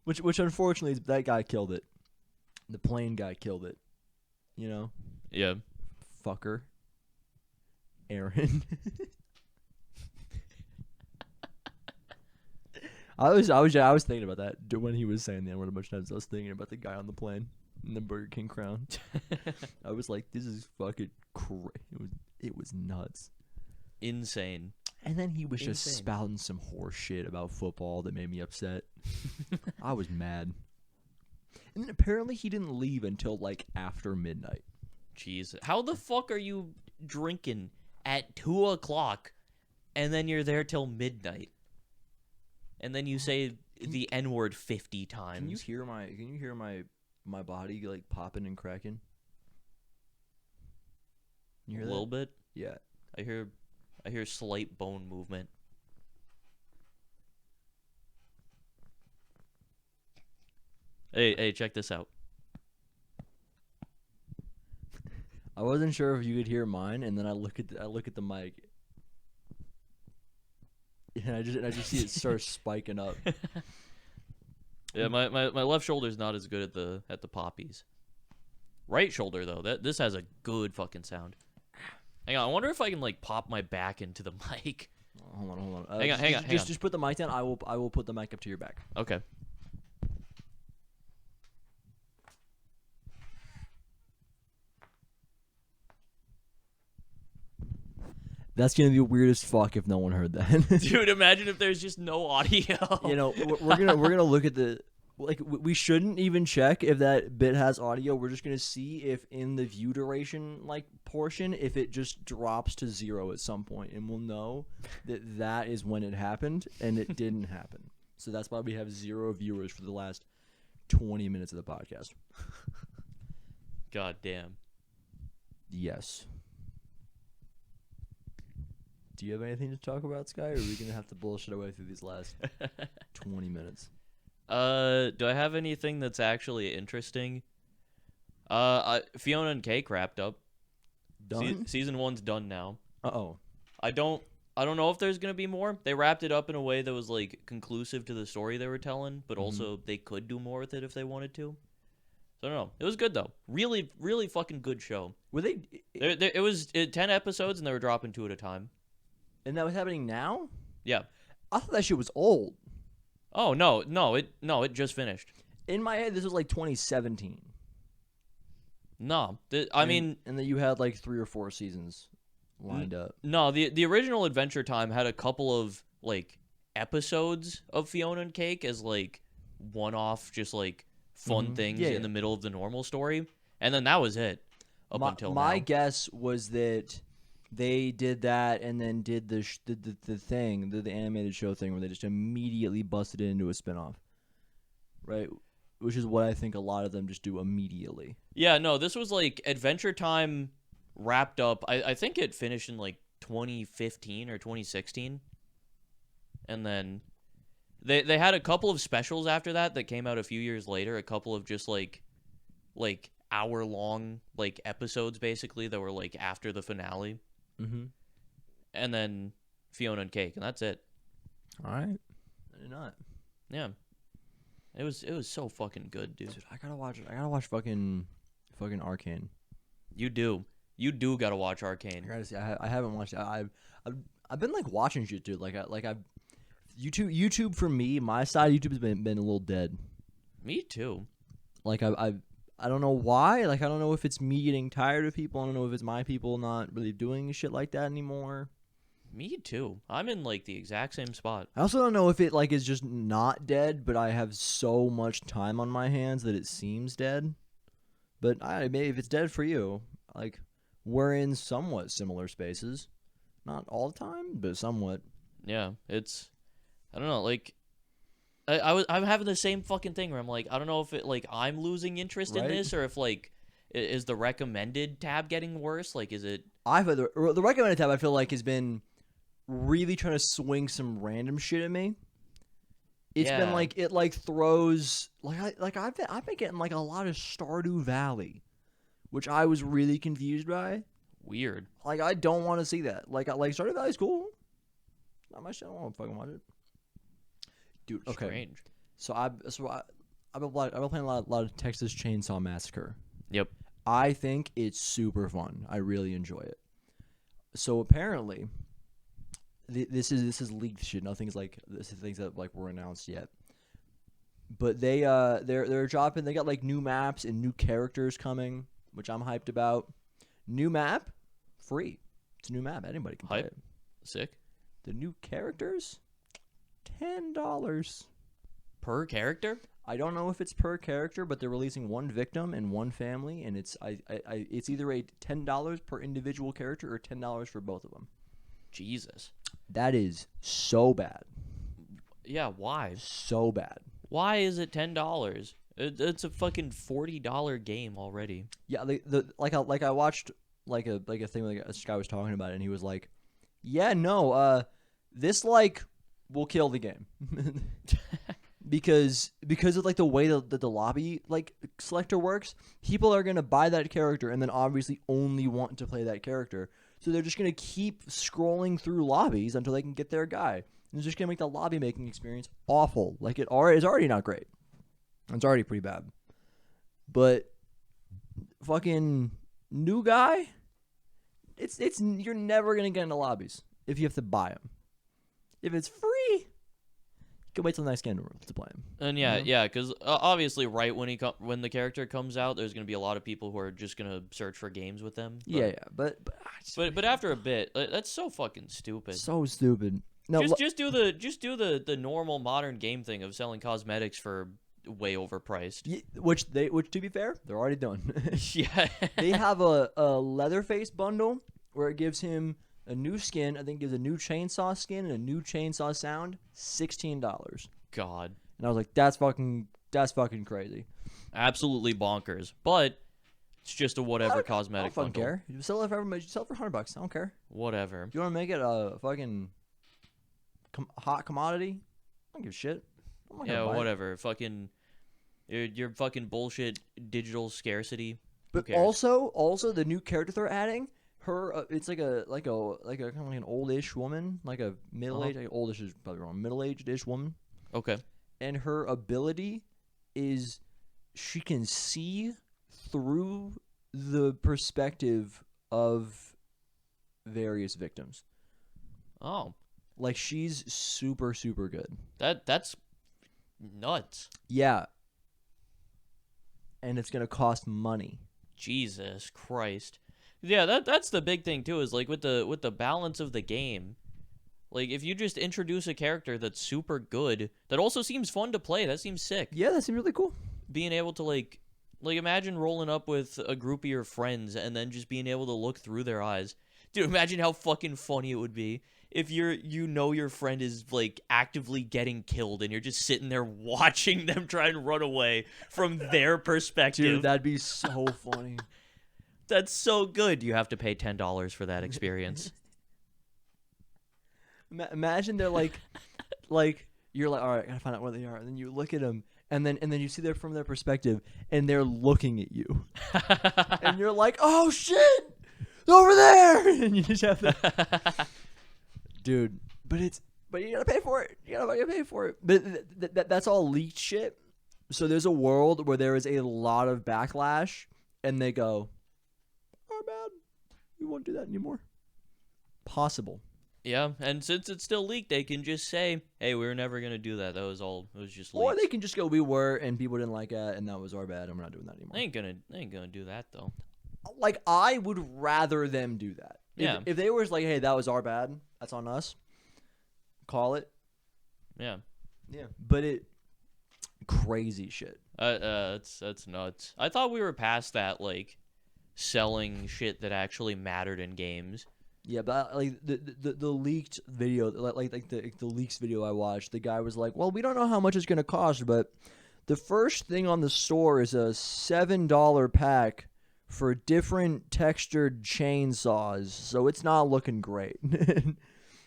Which unfortunately that guy killed it. The plane guy killed it. You know? Yeah. Fucker. Aaron. I was thinking about that when he was saying the N-word a bunch of times. I was thinking about the guy on the plane in the Burger King Crown. I was like, this is fucking crazy. It was nuts. Insane. And then he was just Insane. spouting some horse shit about football that made me upset. I was mad. And then apparently he didn't leave until like after midnight. Jeez. How the fuck are you drinking at 2 o'clock and then you're there till midnight? And then you say the N-word 50 times. Can you hear my body like popping and cracking? You A hear that? little bit? Yeah. I hear slight bone movement. Hey, check this out. I wasn't sure if you could hear mine, and then I look at the mic, and I just see it start spiking up. Yeah, my left shoulder's not as good at the poppies. Right shoulder though, this has a good fucking sound. Hang on, I wonder if I can like pop my back into the mic. Hold on. Hang on. Just put the mic down. I will put the mic up to your back. Okay. That's gonna be weird as fuck if no one heard that. Dude, imagine if there's just no audio. You know, we're gonna look at the like. We shouldn't even check if that bit has audio. We're just gonna see if in the view duration like portion, if it just drops to 0 at some point, and we'll know that is when it happened, and it didn't happen. So that's why we have 0 viewers for the last 20 minutes of the podcast. God damn. Yes. Do you have anything to talk about, Sky, or are we gonna have to bullshit our way through these last 20 minutes? Do I have anything that's actually interesting? Fiona and Cake wrapped up. Done? Season 1's done now. Uh-oh. I don't I don't know if there's gonna be more. They wrapped it up in a way that was like conclusive to the story they were telling, but also they could do more with it if they wanted to. So I don't know. It was good though. Really, really fucking good show. Were they? It was 10 episodes and they were dropping 2 at a time. And that was happening now? Yeah. I thought that shit was old. Oh no, it just finished. In my head, this was like 2017. No, And that you had like 3 or 4 seasons lined up. No, the original Adventure Time had a couple of like episodes of Fiona and Cake as like one-off, just like fun things in the middle of the normal story, and then that was it until now. My guess was that they did that and then did the thing, the animated show thing, where they just immediately busted it into a spinoff, right? Which is what I think a lot of them just do immediately. Yeah, no, this was like Adventure Time wrapped up. I think it finished in like 2015 or 2016, and then they had a couple of specials after that came out a few years later. A couple of just like hour-long like episodes basically that were like after the finale. Mm-hmm. And then Fiona and Cake, and that's it. All right. I did not. Yeah. It was so fucking good, dude. Dude, I gotta watch fucking Arcane. You do gotta watch Arcane. I gotta see. I haven't watched it. I've been like watching shit, dude. I've YouTube for me, my side of YouTube has been a little dead. Me too. Like I don't know why. Like I don't know if it's me getting tired of people. I don't know if it's my people not really doing shit like that anymore. Me too. I'm in like the exact same spot. I also don't know if it like is just not dead, but I have so much time on my hands that it seems dead. But maybe if it's dead for you, like we're in somewhat similar spaces, not all the time, but somewhat. Yeah, I don't know. Like I'm having the same fucking thing where I'm like, I don't know if it like I'm losing interest in this or if like is the recommended tab getting worse? Like, is it? The recommended tab I feel like has been really trying to swing some random shit at me. It's been like it like throws I've been getting like a lot of Stardew Valley, which I was really confused by. Weird. Like I don't want to see that. Like Stardew Valley's cool. Not my shit. I don't want to fucking watch it. Dude, okay. Strange. So I've been playing a lot of Texas Chainsaw Massacre. Yep. I think it's super fun. I really enjoy it. So apparently, this is leaked shit. Nothing's like this is things that like were announced yet. But they're dropping. They got like new maps and new characters coming, which I'm hyped about. New map, free. It's a new map. Anybody can play it. Sick. The new characters, $10 per character. I don't know if it's per character, but they're releasing one victim and one family, and it's either a $10 per individual character or $10 for both of them. Jesus, that is so bad. Yeah, why? So bad. Why is it $10? It's a fucking $40 game already. Yeah, I watched like a thing like this guy was talking about it, and he was like, "Yeah, no, this like will kill the game." Because of like the way that the lobby like selector works, people are gonna buy that character and then obviously only want to play that character. So they're just gonna keep scrolling through lobbies until they can get their guy. And it's just gonna make the lobby making experience awful. Like it's already not great. It's already pretty bad. But fucking new guy, it's you're never gonna get into lobbies if you have to buy them. If it's free, can wait till the next game to play him. And yeah, because obviously, right when the character comes out, there's gonna be a lot of people who are just gonna search for games with them. But, but after a bit, that's so fucking stupid. So stupid. No, just do the normal modern game thing of selling cosmetics for way overpriced. Yeah, which to be fair, they're already done. Yeah, they have a Leatherface bundle where it gives him a new skin, I think gives a new chainsaw skin and a new chainsaw sound, $16. God. And I was like, that's fucking crazy. Absolutely bonkers. But it's just a whatever cosmetic bundle. I don't care. You sell it for $100. I don't care. Whatever. If you want to make it a fucking hot commodity, I don't give a shit. Yeah, whatever. Fucking your fucking bullshit digital scarcity. But also the new character they're adding, her it's like a kind of like an oldish woman, like a middle-aged, like oldish is probably wrong, middle-aged-ish woman, Okay. and her ability is she can see through the perspective of various victims. Oh, Like she's super super good. that's nuts. Yeah. And it's going to cost money. Jesus Christ. Yeah, that's the big thing too, is like with the balance of the game. Like if you just introduce a character that's super good, that also seems fun to play, that seems sick. Yeah, that seems really cool. Being able to like imagine rolling up with a group of your friends and then just being able to look through their eyes. Dude, imagine how fucking funny it would be if your friend is like actively getting killed and you're just sitting there watching them try and run away from their perspective. Dude, that'd be so funny. That's so good. You have to pay $10 for that experience. Imagine they're like you're like, all right, I gotta find out where they are, and then you look at them, and then you see them from their perspective, and they're looking at you, and you're like, oh shit, over there, and you just have to, dude. But you gotta pay for it. You gotta pay for it. But that's all leaked shit. So there's a world where there is a lot of backlash, and they go, our bad, we won't do that anymore. Possible. Yeah, and since it's still leaked, they can just say, "Hey, we were never gonna do that. It was just leaked." Or they can just go, we were, and people didn't like it, and that was our bad, and we're not doing that anymore. They ain't gonna do that though. Like, I would rather them do that. Yeah. If they were like, hey, that was our bad, that's on us, call it. Yeah. Yeah. But crazy shit. That's nuts. I thought we were past that, like, selling shit that actually mattered in games. Yeah, but like the leaked video, like the leaks video I watched, the guy was like, well, we don't know how much it's gonna cost, but the first thing on the store is a $7 pack for different textured chainsaws, so it's not looking great. And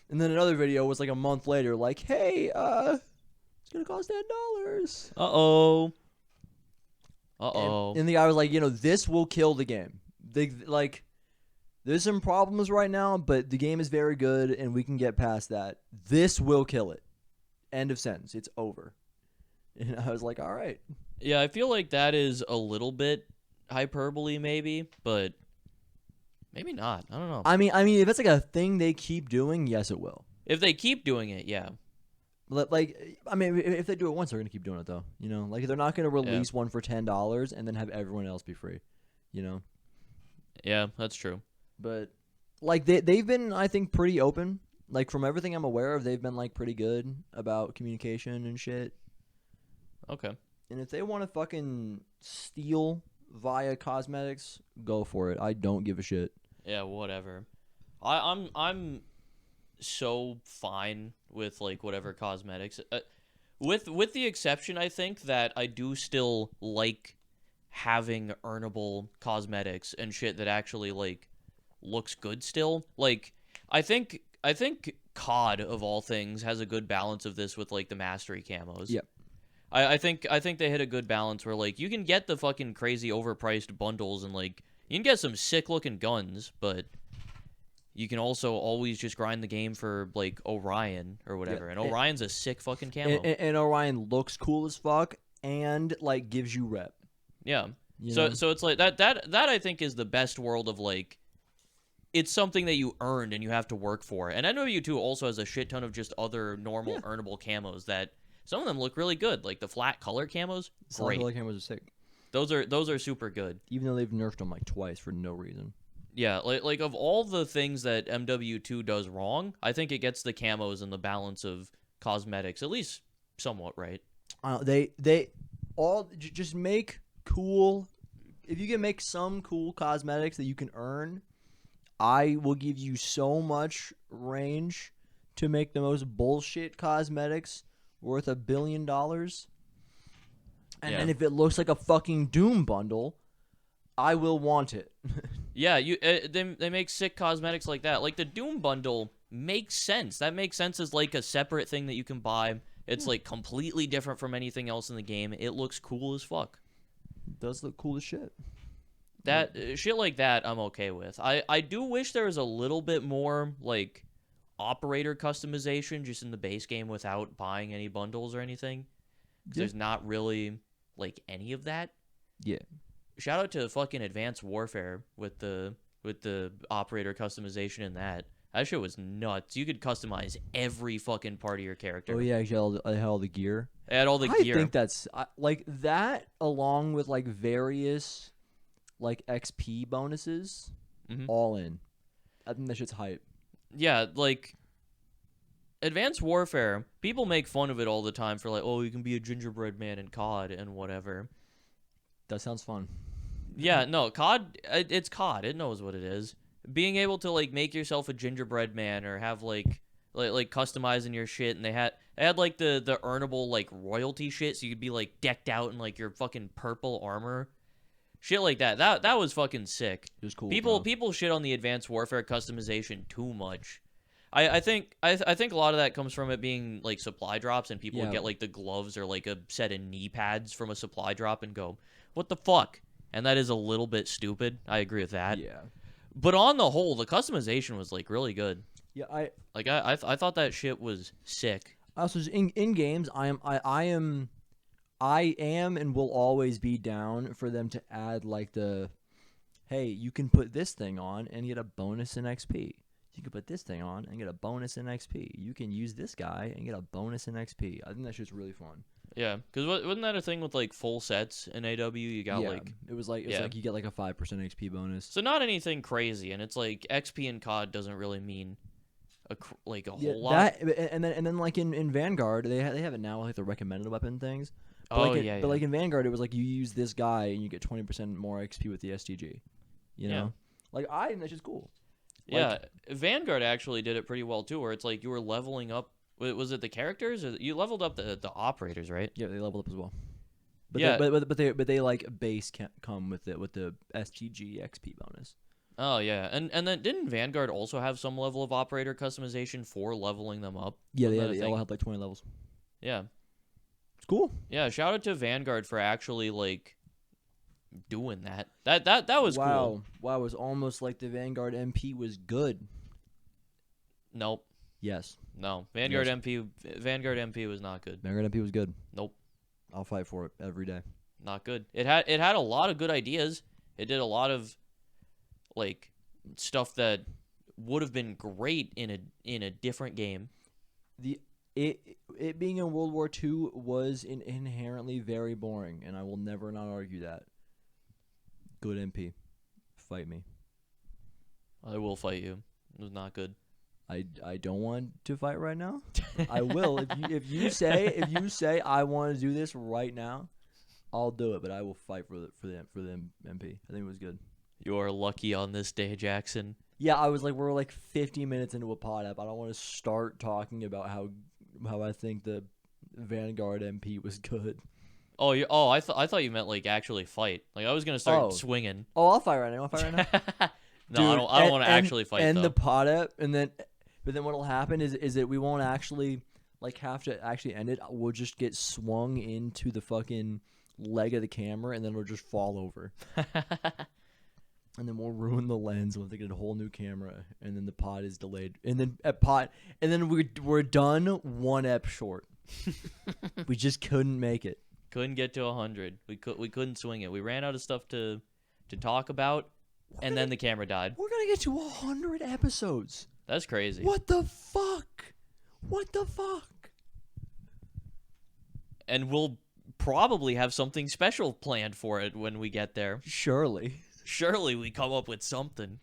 then another video was like a month later, like, hey, it's gonna cost $10. Uh-oh. And the guy was like, this will kill the game. There's some problems right now, but the game is very good, and we can get past that. This will kill it. End of sentence. It's over. And I was like, all right. Yeah, I feel like that is a little bit hyperbole, maybe, but maybe not. I don't know. I mean, if it's like a thing they keep doing, yes, it will. If they keep doing it, yeah. Like, I mean, if they do it once, they're gonna keep doing it though. Like they're not gonna release one for $10 and then have everyone else be free. Yeah, that's true. But like they've been, I think, pretty open. Like from everything I'm aware of, they've been like pretty good about communication and shit. Okay. And if they want to fucking steal via cosmetics, go for it. I don't give a shit. Yeah, whatever. I'm so fine with like whatever cosmetics. With the exception, I think, that I do still like having earnable cosmetics and shit that actually like looks good still. Like I think COD of all things has a good balance of this with like the mastery camos. Yep. I think they hit a good balance where like you can get the fucking crazy overpriced bundles and like you can get some sick looking guns, but you can also always just grind the game for like Orion or whatever. Yeah. And Orion's a sick fucking camo. And Orion looks cool as fuck and like gives you rep. Yeah. You So know? so it's like that I think is the best world of like it's something that you earned and you have to work for. And MW2 also has a shit ton of just other normal earnable camos that some of them look really good. Like the flat color camos, great. Color camos are sick. Those are super good. Even though they've nerfed them like twice for no reason. Yeah, like of all the things that MW2 does wrong, I think it gets the camos and the balance of cosmetics at least somewhat right. They all just make cool. If you can make some cool cosmetics that you can earn, I will give you so much range to make the most bullshit cosmetics worth $1 billion. And then if it looks like a fucking Doom bundle, I will want it. Yeah, they make sick cosmetics like that. Like the Doom bundle makes sense. That makes sense as like a separate thing that you can buy. It's like completely different from anything else in the game. It looks cool as fuck. It does look cool as shit. That shit like that, I'm okay with. I do wish there was a little bit more like operator customization just in the base game without buying any bundles or anything. 'Cause Yeah. there's not really like any of that. Yeah. Shout out to fucking Advanced Warfare with the operator customization in that. That shit was nuts. You could customize every fucking part of your character. Oh yeah, I had all the gear. It had all the I gear. think that's like that, along with like various like XP bonuses, Mhm. all in. I think that shit's hype. Yeah, like Advanced Warfare, people make fun of it all the time for like, oh, you can be a gingerbread man in COD and whatever. That sounds fun. Yeah, no, COD, it's COD. It knows what it is. Being able to like make yourself a gingerbread man or have like customizing your shit, and they had like the earnable like royalty shit, so you could be like decked out in like your fucking purple armor, shit like that. That was fucking sick. It was cool. People shit on the Advanced Warfare customization too much. I think a lot of that comes from it being like supply drops, and people would Yeah. get like the gloves or like a set of knee pads from a supply drop and go, what the fuck? And that is a little bit stupid. I agree with that. Yeah. But on the whole, the customization was like really good. Yeah. I thought that shit was sick. Also, in games, I am and will always be down for them to add like the, hey, you can put this thing on and get a bonus in XP. You can put this thing on and get a bonus in XP. You can use this guy and get a bonus in XP. I think that shit's really fun. Yeah, because wasn't that a thing with like full sets in AW? You got like it was like yeah. like you get like a 5% XP bonus. So not anything crazy, and it's like XP in COD doesn't really mean a whole lot. That and then like in Vanguard they have it now like the recommended weapon things. But Oh, like yeah, But yeah. like in Vanguard it was like you use this guy and you get 20% more XP with the STG. You know, Yeah. like I think that's just cool. Yeah, Vanguard actually did it pretty well too, where it's like you were leveling up. Was it the characters, or you leveled up the operators, right? Yeah, they leveled up as well. But Yeah. but they like base can't come with the STG XP bonus. Oh yeah, and then didn't Vanguard also have some level of operator customization for leveling them up? Yeah, Wasn't that a they all thing? have like 20 levels. Yeah, It's cool. yeah. Shout out to Vanguard for actually like doing that. That was cool. Wow, it was almost like the Vanguard MP was good. Nope, Yes, no. Vanguard Yes. MP was not good. Vanguard MP was good. Nope, I'll fight for it every day. not good. It had a lot of good ideas. It did a lot of like stuff that would have been great in a different game. It being in World War II was inherently very boring, and I will never not argue that. Good MP, fight me. I will fight you. It was not good. I don't want to fight right now. I will if you say I want to do this right now, I'll do it. But I will fight for the MP. I think it was good. You are lucky on this day, Jackson. Yeah, I was like, we're like 50 minutes into a pod app. I don't want to start talking about how I think the Vanguard MP was good. Oh, I thought you meant like actually fight. Like I was gonna start swinging. Oh, I'll fight right now. I'll fight right now. No, Dude, I don't want to actually fight and though. the pod app, but then what'll happen is that we won't actually like have to actually end it. We'll just get swung into the fucking leg of the camera, and then it'll just fall over. And then we'll ruin the lens. We'll have to get a whole new camera, and then the pod is delayed. And then we're done 1 ep short. We just couldn't make it. Couldn't get to 100. We couldn't swing it. We ran out of stuff to talk about, and then the camera died. We're gonna get to 100 episodes. That's crazy. What the fuck? What the fuck? And we'll probably have something special planned for it when we get there. Surely. Surely we come up with something.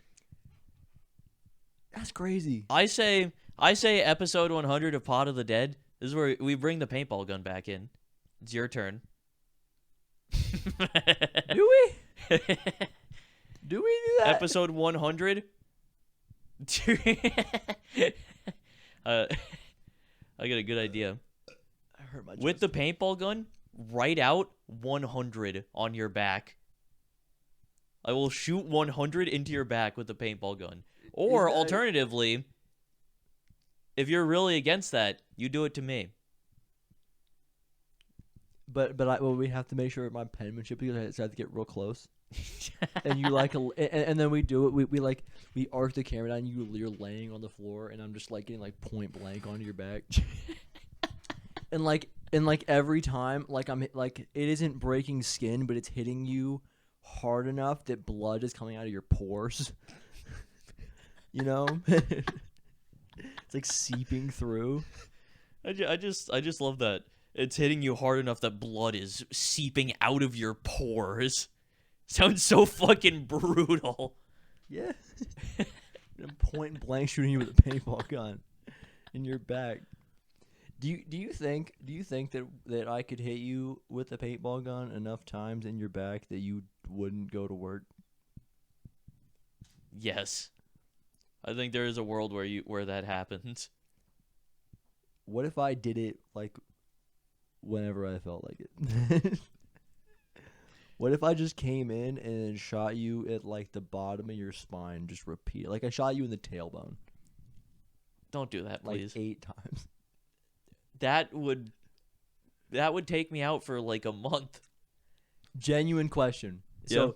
That's crazy. I say episode 100 of Pod of the Dead. This is where we bring the paintball gun back in. It's your turn. Do we? Do we do that? Episode 100. I got a good idea. I hurt my With the paintball gun, write out 100 on your back. I will shoot 100 into your back with the paintball gun. Or alternatively, if you're really against that, you do it to me. but we have to make sure my penmanship because I have to get real close. And you like and then we do it. We arc the camera down. You're laying on the floor, and I'm just like getting like point blank onto your back. and like every time, like I'm like it isn't breaking skin, but it's hitting you hard enough that blood is coming out of your pores. You know, it's like seeping through. I just love that it's hitting you hard enough that blood is seeping out of your pores. Sounds so fucking brutal. Yeah. Point blank shooting you with a paintball gun in your back. Do you think that I could hit you with a paintball gun enough times in your back that you wouldn't go to work? Yes. I think there is a world where that happens. What if I did it like whenever I felt like it? What if I just came in and shot you at like the bottom of your spine, just repeat, like I shot you in the tailbone? Don't do that, please. Like 8 times. That would take me out for like a month. Genuine question. Yeah. So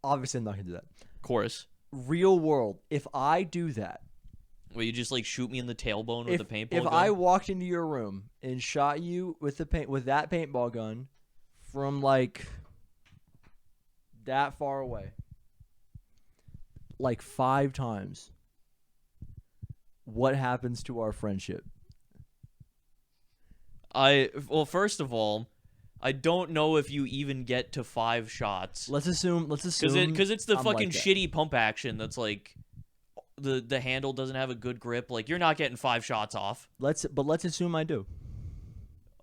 obviously I'm not gonna do that. Of course. Real world, if I do that, Will you just like shoot me in the tailbone with a paintball if gun? I walked into your room and shot you with that paintball gun from like that far away, like 5 times, what happens to our friendship? Well, first of all, I don't know if you even get to 5 shots. Let's assume because it's the I'm fucking like that. shitty pump action that's like the handle doesn't have a good grip. Like you're not getting 5 shots off. Let's assume I do.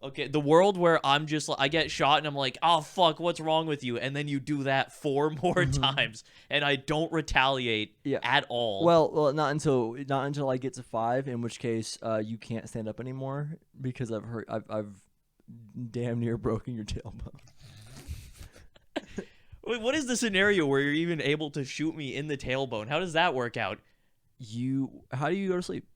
Okay, the world where I'm just I get shot and I'm like, oh fuck, what's wrong with you? And then you do that 4 more times, and I don't retaliate at all. Well, not until I get to 5, in which case you can't stand up anymore because I've damn near broken your tailbone. Wait, what is the scenario where you're even able to shoot me in the tailbone? How does that work out? How do you go to sleep?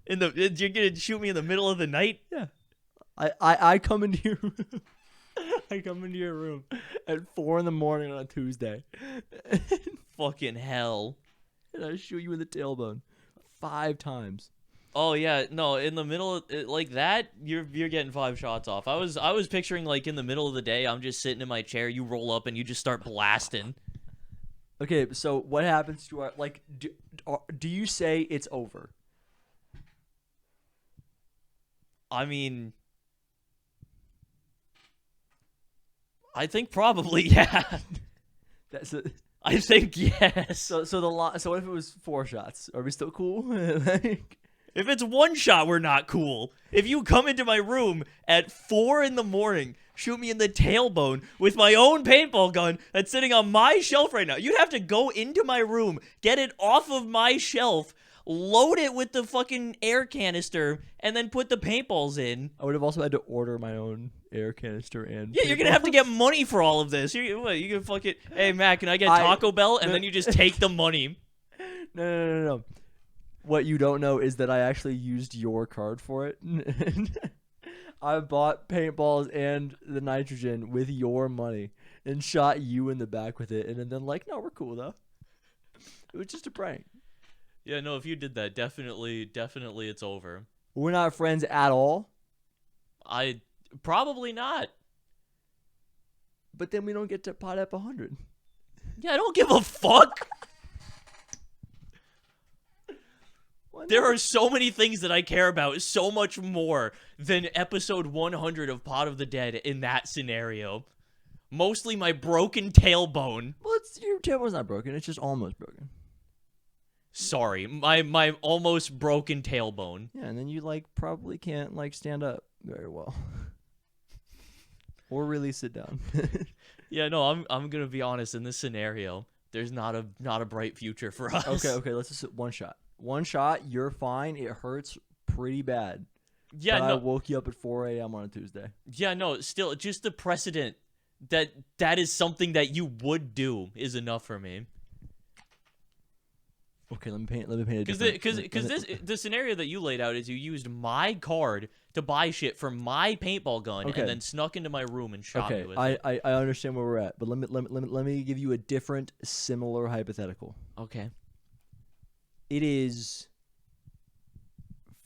You're gonna shoot me in the middle of the night? Yeah. I come into your room. I come into your room at 4 a.m. on a Tuesday. Fucking hell. And I shoot you in the tailbone 5 times. Oh yeah, no, in the middle of like that, you're getting 5 shots off. I was picturing like in the middle of the day, I'm just sitting in my chair, you roll up and you just start blasting. Okay, so what happens to our do you say it's over? I mean, I think probably yeah. I think yes. So what if it was 4 shots? Are we still cool? Like, if it's 1 shot, we're not cool. If you come into my room at 4 a.m, shoot me in the tailbone with my own paintball gun that's sitting on my shelf right now, you'd have to go into my room, get it off of my shelf, load it with the fucking air canister, and then put the paintballs in. I would have also had to order my own air canister and Yeah, you're gonna have to get money for all of this. You can fucking, hey Matt, can I get Taco Bell? And then you just take the money. No. What you don't know is that I actually used your card for it. I bought paintballs and the nitrogen with your money and shot you in the back with it. And then like, no, we're cool though. It was just a prank. Yeah, no, if you did that, definitely it's over. We're not friends at all. Probably not. But then we don't get to pot up 100. Yeah, I don't give a fuck. There are so many things that I care about so much more than episode 100 of Pot of the Dead in that scenario. Mostly my broken tailbone. Well, your tailbone's not broken. It's just almost broken. Sorry, my almost broken tailbone. Yeah, and then you like probably can't like stand up very well. Or really sit down. Yeah, no, I'm gonna be honest. In this scenario, there's not a bright future for us. Okay, let's just 1 shot. 1 shot, you're fine. It hurts pretty bad. Yeah, but no. I woke you up at 4 a.m. on a Tuesday. Yeah, no, still, just the precedent that is something that you would do is enough for me. Okay, let me paint a Because different. the scenario that you laid out is you used my card to buy shit for my paintball gun Okay. and then snuck into my room and shot Okay, me with I, it. I I understand where we're at, but let me give you a different, similar hypothetical. Okay. It is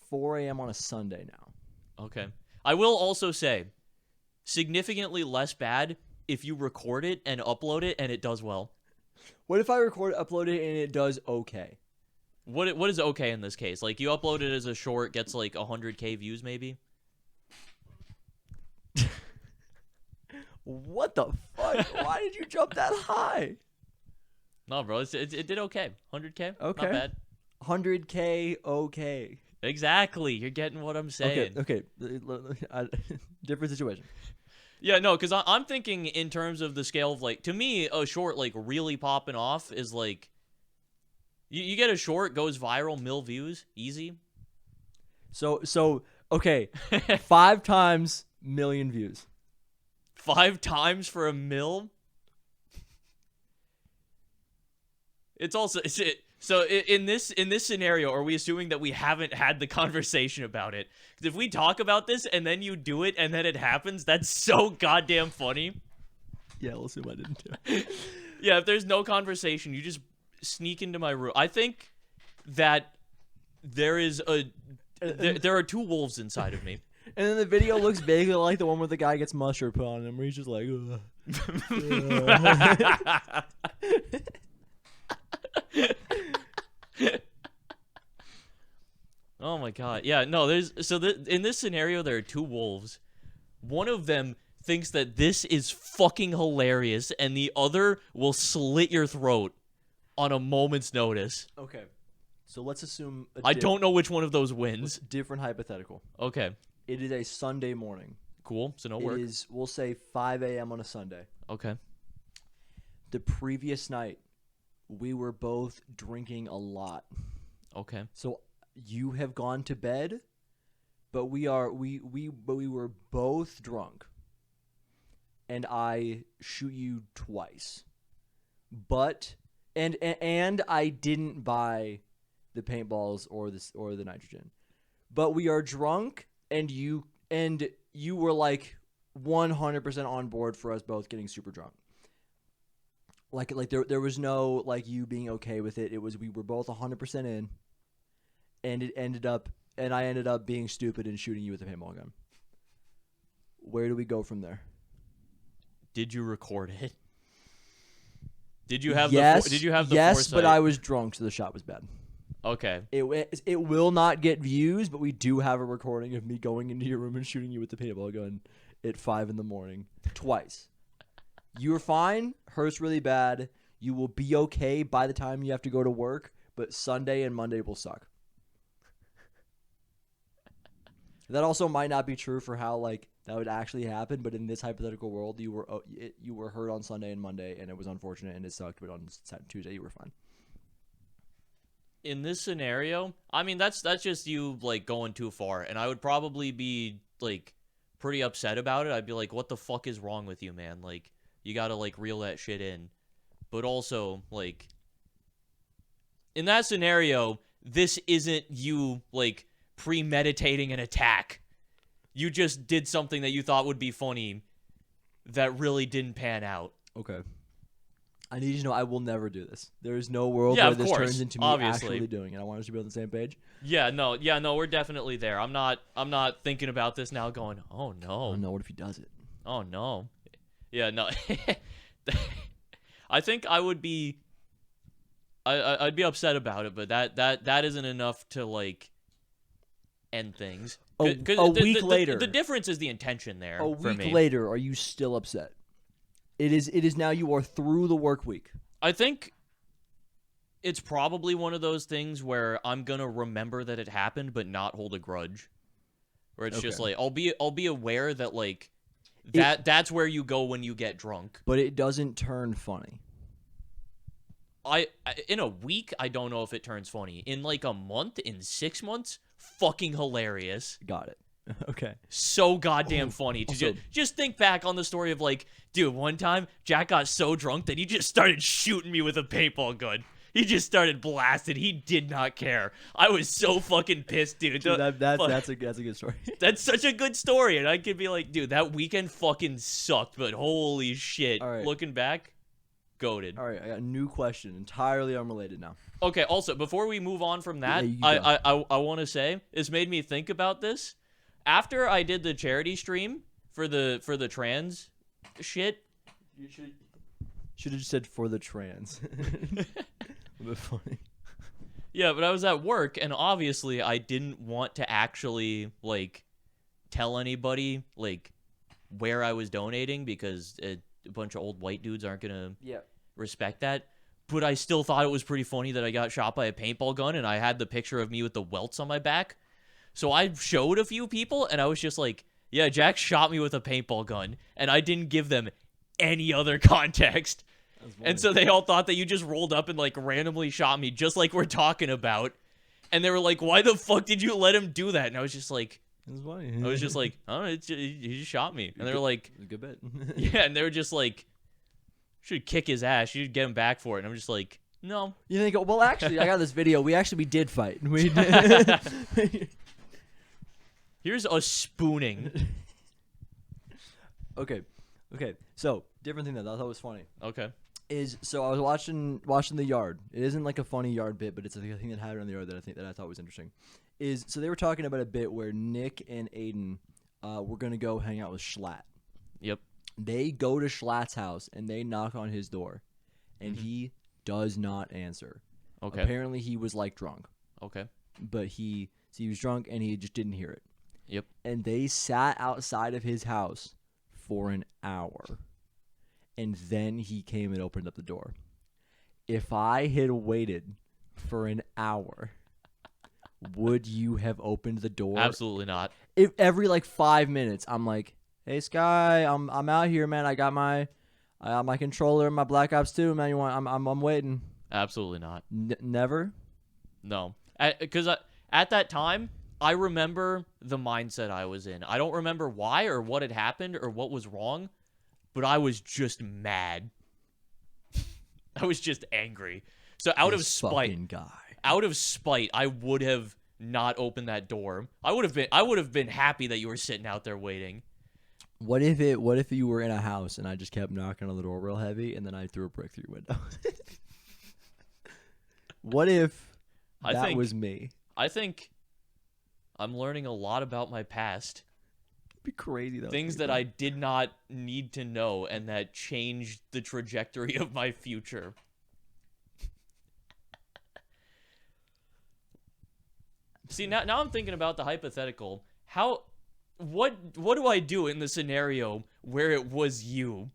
4 a.m. on a Sunday now. Okay. I will also say, significantly less bad if you record it and upload it and it does well. What if I record, upload it, and it does okay? What is okay in this case? Like, you upload it as a short, gets like 100K views maybe? What the fuck? Why did you jump that high? No, bro, it did okay. 100K? Okay. Not bad. 100K, okay. Exactly. You're getting what I'm saying. Okay. Different situation. Yeah, no, because I'm thinking in terms of the scale of, like, to me, a short, like, really popping off is, like, you get a short, goes viral, mil views, easy. So okay, 5 times million views. 5 times for a mil? It's also... So in this scenario, are we assuming that we haven't had the conversation about it? Because if we talk about this and then you do it and then it happens, that's so goddamn funny. Yeah, we'll assume I didn't do it. Yeah, if there's no conversation, you just sneak into my room. I think that there is there are 2 wolves inside of me. And then the video looks vaguely like the one where the guy gets mustard put on him, where he's just like, Oh my god. Yeah, no, in this scenario there are 2 wolves. One of them thinks that this is fucking hilarious and the other will slit your throat on a moment's notice. Okay. So let's assume I don't know which one of those wins. different hypothetical. Okay. It is a Sunday morning. Cool. So no It work. is, we'll say, 5 a.m. on a Sunday. Okay. The previous night, we were both drinking a lot. Okay. So you have gone to bed, but we were both drunk. And I shoot you twice. But and I didn't buy the paintballs or the nitrogen. But we are drunk, and you were like 100% on board for us both getting super drunk. Like there was no like you being okay with it. It was we were both 100% in, and I ended up being stupid and shooting you with a paintball gun. Where do we go from there? Did you record it? Did you have yes, did you have the yes, foresight? but I was drunk, so the shot was bad. Okay. It will not get views, but we do have a recording of me going into your room and shooting you with the paintball gun at 5 a.m. twice. You're fine. Hurts really bad. You will be okay by the time you have to go to work, but Sunday and Monday will suck. That also might not be true for how like that would actually happen, but in this hypothetical world, you were hurt on Sunday and Monday, and it was unfortunate and it sucked. But on Tuesday, you were fine. In this scenario, I mean that's just you like going too far, and I would probably be like pretty upset about it. I'd be like, "What the fuck is wrong with you, man? Like, you gotta like reel that shit in." But also, like, in that scenario, this isn't you like premeditating an attack. You just did something that you thought would be funny that really didn't pan out. Okay. I need you to know I will never do this. There is no world Yeah, where of this course, turns into me obviously. actually doing it. I want us to be on the same page. Yeah, no, we're definitely there. I'm not thinking about this now going, "Oh no." Oh no, what if he does it? Oh no. Yeah, no. I think I would be I'd be upset about it, but that isn't enough to like end things. A week later. The difference is the intention there. A for week me. later, are you still upset? It is now you are through the work week. I think it's probably one of those things where I'm gonna remember that it happened, but not hold a grudge. Where it's just like I'll be aware that like that's where you go when you get drunk. But it doesn't turn funny. I in a week, I don't know if it turns funny. In like a month, in 6 months, fucking hilarious. Got it. Okay. So goddamn funny. Also, Just think back on the story of like, dude, one time Jack got so drunk that he just started shooting me with a paintball gun. He just started blasting. He did not care. I was so fucking pissed, dude. Dude, that's Fuck. a good story. That's such a good story, and I could be like, dude, that weekend fucking sucked, but holy shit. All right. Looking back, goated. All right, I got a new question, entirely unrelated now. Okay, also, before we move on from that, you I want to say, this made me think about this. After I did the charity stream for the trans shit, You should have just said for the trans. A bit funny. yeah, but I was at work, and obviously I didn't want to actually, like, tell anybody, like, where I was donating, because a bunch of old white dudes aren't gonna respect that. But I still thought it was pretty funny that I got shot by a paintball gun, and I had the picture of me with the welts on my back. So I showed a few people, and I was just like, yeah, Jack shot me with a paintball gun, and I didn't give them any other context. And so they all thought that you just rolled up and, like, randomly shot me, just like we're talking about. And they were like, why the fuck did you let him do that? And I was just like, That's funny. I was just like, oh, he just shot me. And they were like, good bit. yeah, and they were just like, should kick his ass. You should get him back for it. And I'm just like, no. You think? Well, actually, I got this video. We did fight. We did. Here's a spooning. Okay. So different thing that I thought was funny Okay. is I was watching The Yard. It isn't like a funny Yard bit, but it's a thing that happened on The Yard that I thought was interesting. So they were talking about a bit where Nick and Aiden were gonna go hang out with Schlatt. Yep. They go to Schlatt's house and they knock on his door, and he does not answer. Okay. Apparently he was like drunk, Okay. but he was drunk and he just didn't hear it. Yep. And they sat outside of his house for an hour, and then he came and opened up the door. If I had waited for an hour, would you have opened the door? Absolutely not. If every like 5 minutes, I'm like, "Hey Sky, I'm out here, man. I got my controller and my Black Ops 2, man. You want? I'm waiting." Absolutely not. Never. No. Because at that time, I remember the mindset I was in. I don't remember why or what had happened or what was wrong, but I was just mad. I was just angry. So out of spite, I would have not opened that door. I would have been happy that you were sitting out there waiting. What if you were in a house and I just kept knocking on the door real heavy and then I threw a brick through your window? What if that was me? I think I'm learning a lot about my past. It'd be crazy though. Things that I did not need to know and that changed the trajectory of my future. See, now I'm thinking about the hypothetical. What do I do in the scenario where it was you?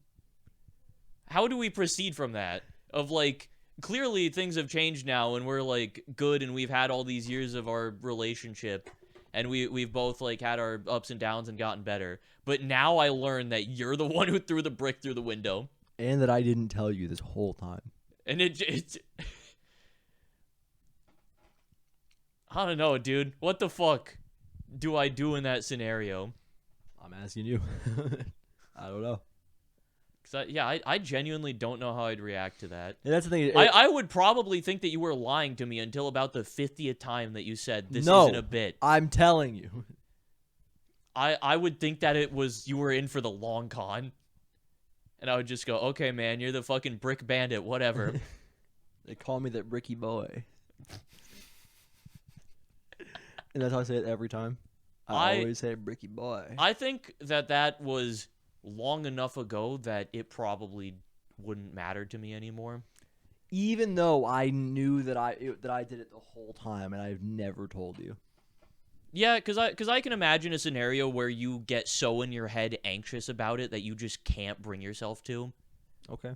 How do we proceed from that? Of like, clearly things have changed now and we're like good and we've had all these years of our relationship and we've both like had our ups and downs and gotten better. But now I learn that you're the one who threw the brick through the window. And that I didn't tell you this whole time. And it I don't know, dude. What the fuck do I do in that scenario? I'm asking you. I don't know. I genuinely don't know how I'd react to that. And that's the thing. I would probably think that you were lying to me until about the 50th time that you said this isn't a bit. I'm telling you. I would think that you were in for the long con. And I would just go, okay, man, you're the fucking brick bandit, whatever. They call me that Ricky boy. And that's how I say it every time. I always say Ricky boy. I think that was long enough ago that it probably wouldn't matter to me anymore. Even though I knew that I did it the whole time and I've never told you. Yeah, because I can imagine a scenario where you get so in your head anxious about it that you just can't bring yourself to. Okay.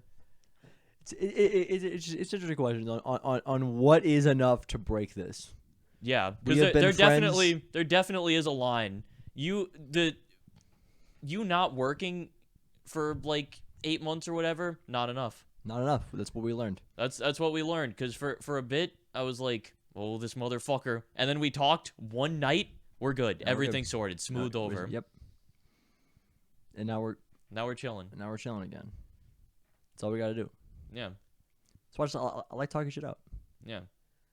It's just a tricky question on what is enough to break this. Yeah, because there definitely is a line. You not working for like 8 months or whatever, not enough. Not enough. That's what we learned. That's what we learned. Because for a bit, I was like, oh, this motherfucker. And then we talked one night. We're good. Everything's sorted. Smooth over. Yep. And now we're chilling. Now we're chilling again. That's all we got to do. Yeah. Let's watch. I like talking shit out. Yeah.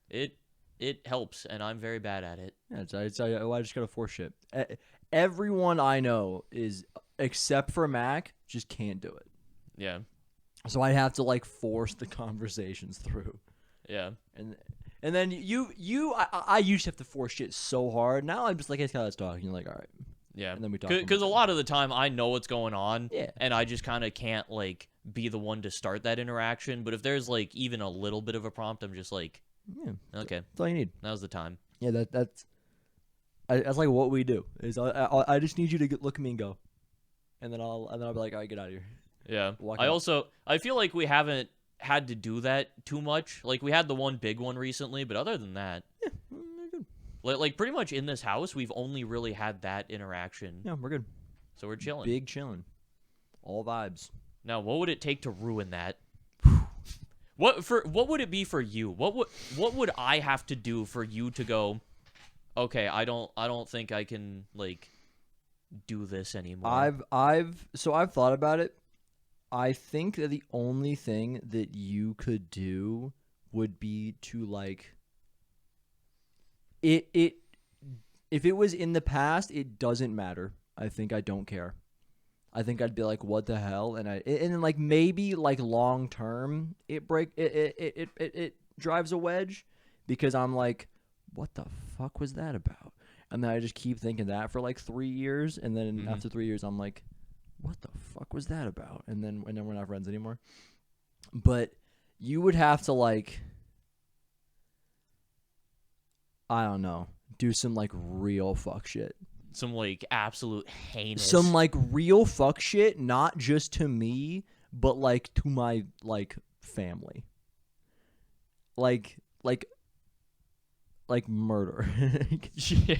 It helps, and I'm very bad at it. Yeah, I just gotta force shit. Everyone I know is, except for Mac, just can't do it. Yeah. So I have to like force the conversations through. Yeah. And then I used to have to force shit so hard. Now I'm just like, hey, let's talk. And you're like, all right. Yeah. And then we talk. Because a lot of the time I know what's going on. Yeah. And I just kind of can't like be the one to start that interaction. But if there's like even a little bit of a prompt, I'm just like, Yeah. okay, That's all you need. now's the time. Yeah, that's like what we do. Is I just need you to look at me and go, and then I'll be like, all right, get out of here. Yeah. Walk I out. feel like we haven't had to do that too much. Like we had the one big one recently, but other than that, We're good. like pretty much in this house, we've only really had that interaction. Yeah, we're good. So we're chilling. Big chilling. All vibes. Now, what would it take to ruin that? What would it be for you? What would I have to do for you to go, okay, I don't think I can like do this anymore. I've thought about it. I think that the only thing that you could do would be to like it if it was in the past, it doesn't matter. I think I don't care. I think I'd be like, what the hell? And then like maybe like long term it drives a wedge because I'm like, what the fuck was that about? And then I just keep thinking that for like 3 years, and then after 3 years I'm like, what the fuck was that about? And then we're not friends anymore. But you would have to like, I don't know, do some like real fuck shit. Some like absolute heinous. Some like real fuck shit, not just to me, but like to my like family. Like murder. Yeah.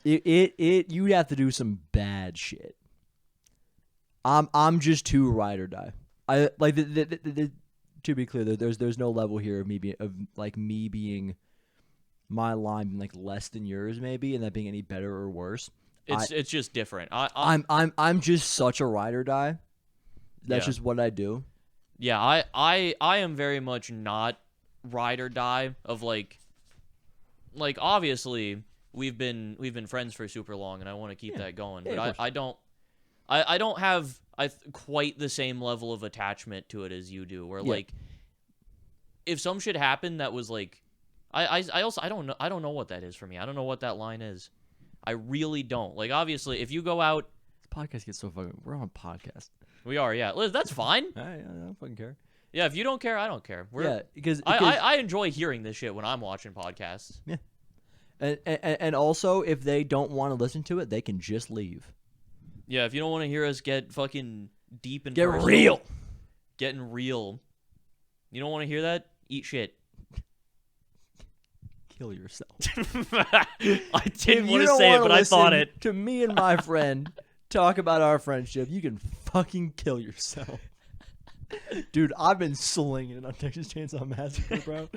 You'd have to do some bad shit. I'm just too ride or die. I like to be clear, there's no level here of me being my line being like less than yours maybe, and that being any better or worse. It's just different. I'm just such a ride or die. That's Yeah. just what I do. Yeah, I am very much not ride or die of like obviously we've been friends for super long and I want to keep that going, Yeah, but of course. I don't have quite the same level of attachment to it as you do, where Yeah. like if some shit happened that was like I also I don't know what that is for me. I don't know what that line is. I really don't. Like obviously if you go out, This podcast gets so fucking. We're on a podcast. we are, yeah. Liz, that's fine. I don't fucking care. Yeah, if you don't care, I don't care. Yeah, because I enjoy hearing this shit when I'm watching podcasts. and also if they don't want to listen to it, they can just leave. Yeah, if you don't want to hear us get fucking deep and Get personal, real. Getting real. You don't want to hear that? Eat shit. Kill yourself. I If didn't you want to don't say it, wanna but I thought listen it. To me and my friend talk about our friendship, you can fucking kill yourself. Dude, I've been slinging it on Texas Chainsaw Massacre, bro.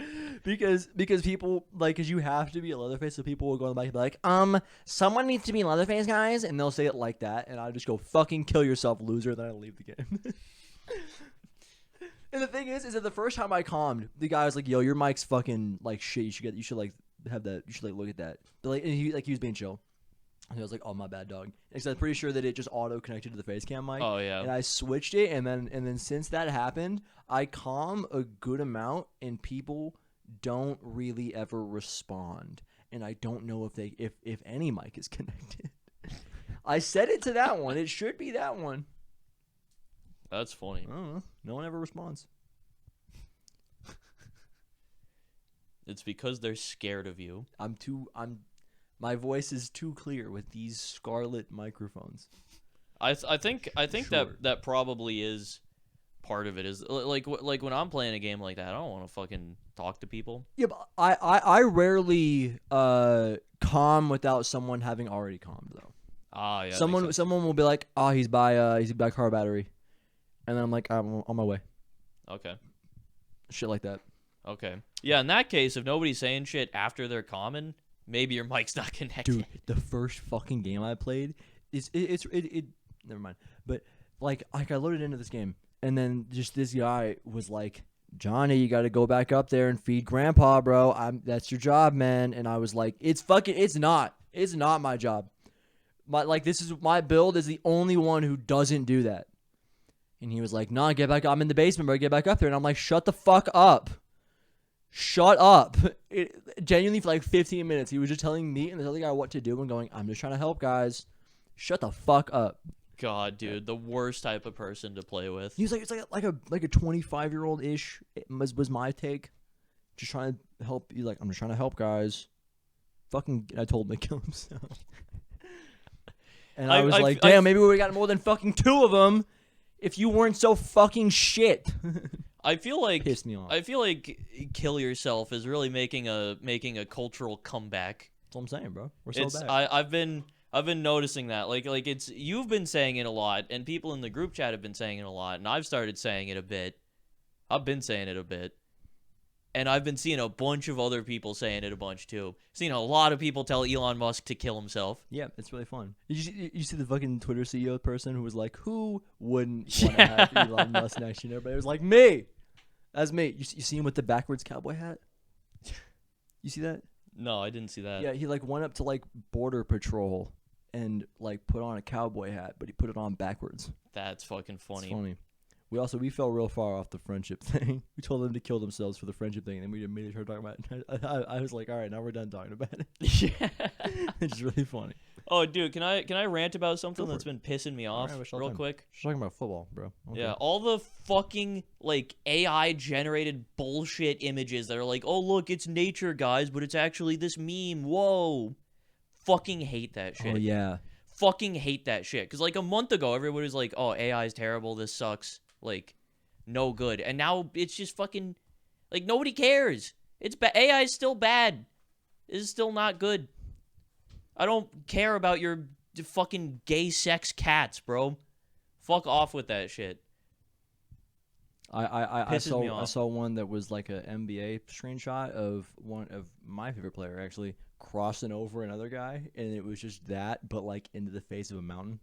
because people, like, because you have to be a Leatherface, so people will go in the back and be like, someone needs to be Leatherface, guys, and they'll say it like that, and I just go, fucking kill yourself, loser, then I leave the game. And the thing is that the first time I calmed, the guy was like, yo, your mic's fucking, like, shit, you should, like, have that, you should, like, look at that. But, like, and he was being chill. And I was like, oh, my bad, dog. Because I'm pretty sure that it just auto-connected to the face cam mic. Oh, yeah. And I switched it, and then since that happened, I calm a good amount, and people don't really ever respond. And I don't know if any mic is connected. I set it to that one. It should be that one. That's funny. I don't know. No one ever responds. It's because they're scared of you. My voice is too clear with these Scarlett microphones. I think Sure. that probably is part of it. Is like when I'm playing a game like that, I don't want to fucking talk to people. Yeah, but I rarely calm without someone having already calmed though. Ah, yeah. Someone will be like, "Oh, he's by car battery," and then I'm like, "I'm on my way." Okay. Shit like that. Okay. Yeah, in that case, if nobody's saying shit after they're common, maybe your mic's not connected. Dude, the first fucking game I played it's never mind. But like I loaded into this game, and then just this guy was like Johnny, you got to go back up there and feed Grandpa, bro. That's your job, man. And I was like, it's not my job. My build is the only one who doesn't do that. And he was like, nah, get back. I'm in the basement, bro. Get back up there. And I'm like, shut the fuck up. Shut up. Genuinely, for like 15 minutes, he was just telling me and this other guy what to do and going, I'm just trying to help, guys. Shut the fuck up. God, dude, the worst type of person to play with. He was like, it's like a 25-year-old ish was my take. Just trying to help you. Like, I'm just trying to help, guys. Fucking, I told him to kill himself. And I was like, damn, maybe we would have got more than fucking 2 of them if you weren't so fucking shit. I feel like Pissed me off. I feel like kill yourself is really making a cultural comeback. That's what I'm saying, bro. We're so bad. I've been noticing that. Like it's you've been saying it a lot, and people in the group chat have been saying it a lot, and I've started saying it a bit. I've been saying it a bit. And I've been seeing a bunch of other people saying it a bunch too. Seen a lot of people tell Elon Musk to kill himself. Yeah, it's really fun. Did you see the fucking Twitter CEO person who was like, who wouldn't want to have Elon Musk next year? But it was like, me. That's me. You see him with the backwards cowboy hat? You see that? No, I didn't see that. Yeah, he like went up to like Border Patrol and like put on a cowboy hat, but he put it on backwards. That's fucking funny. It's funny. We fell real far off the friendship thing. We told them to kill themselves for the friendship thing, and then we immediately started talking about it. I was like, all right, now we're done talking about it. Yeah. It's really funny. Oh, dude, can I rant about something that's been pissing me off real quick? Just talking about football, bro. Okay. Yeah, all the fucking like AI generated bullshit images that are like, oh look, it's nature, guys, but it's actually this meme. Whoa, fucking hate that shit. Oh yeah. Fucking hate that shit. Cause like a month ago, everybody was like, oh, AI is terrible. This sucks. Like, no good. And now it's just fucking like nobody cares. It's AI is still bad. It's still not good. I don't care about your fucking gay sex cats, bro. Fuck off with that shit. I saw one that was like a NBA screenshot of one of my favorite player actually crossing over another guy, and it was just that, but like into the face of a mountain.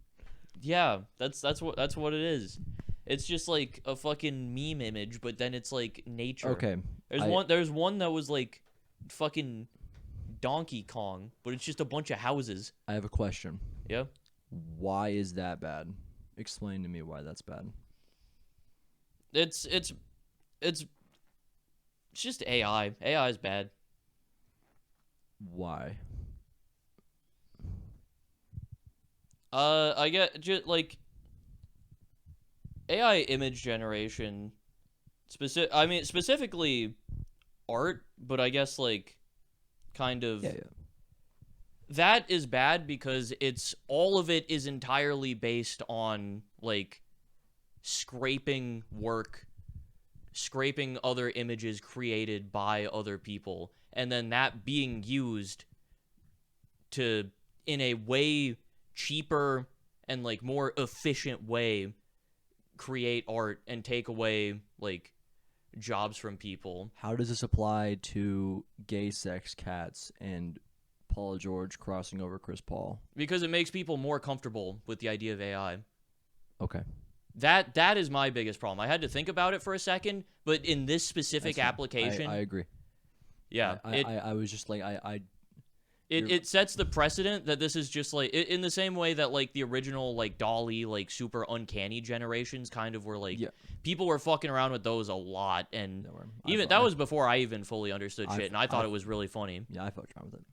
Yeah, that's what it is. It's just like a fucking meme image, but then it's like nature. Okay. There's one that was like fucking Donkey Kong, but it's just a bunch of houses. I have a question. Yeah. Why is that bad? Explain to me why that's bad. It's just AI. AI is bad. Why? I get just like AI image generation, specifically art, but I guess like kind of Yeah. that is bad because it's all of it is entirely based on like scraping other images created by other people, and then that being used to in a way cheaper and like more efficient way create art and take away like jobs from people. How does this apply to gay sex cats and Paul George crossing over Chris Paul? Because it makes people more comfortable with the idea of AI. Okay. That is my biggest problem. I had to think about it for a second, but in this specific application, I agree. Yeah, I was just like it sets the precedent that this is just like in the same way that like the original like Dolly like super uncanny generations kind of were like people were fucking around with those a lot, and that was before I even fully understood shit, and I thought it was really funny. Yeah, I fucked around with it.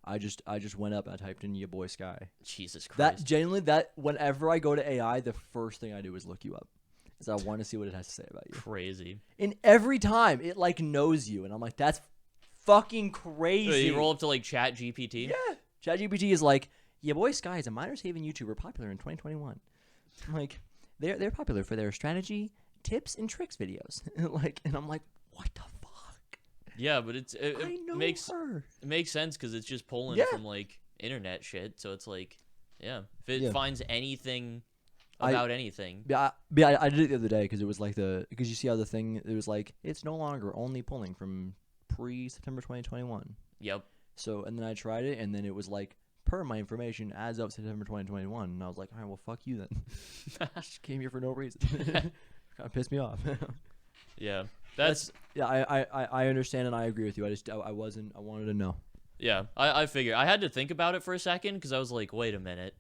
I just went up and I typed in "your boy Sky." Jesus Christ. That genuinely whenever I go to AI, the first thing I do is look you up, because I want to see what it has to say about you. Crazy. And every time it like knows you, and I'm like, that's fucking crazy. You roll up to like ChatGPT. Yeah. ChatGPT is like, "Your boy Sky is a minor saving YouTuber popular in 2021." I'm like, they're popular for their strategy, tips, and tricks videos. And I'm like, what the fuck? Yeah, but it makes sense because it's just pulling from like internet shit. So it's like, yeah, if it finds anything about anything. Yeah, I did it the other day because it was like because you see how the thing it was like it's no longer only pulling from pre-September 2021. Yep. So and then I tried it, and then it was like per my information as of September 2021, and I was like, all right, well, fuck you then. Just came here for no reason. Kind of pissed me off. Yeah. That's yeah. I understand and I agree with you. I wanted to know. yeah. I figured. I had to think about it for a second because I was like, wait a minute.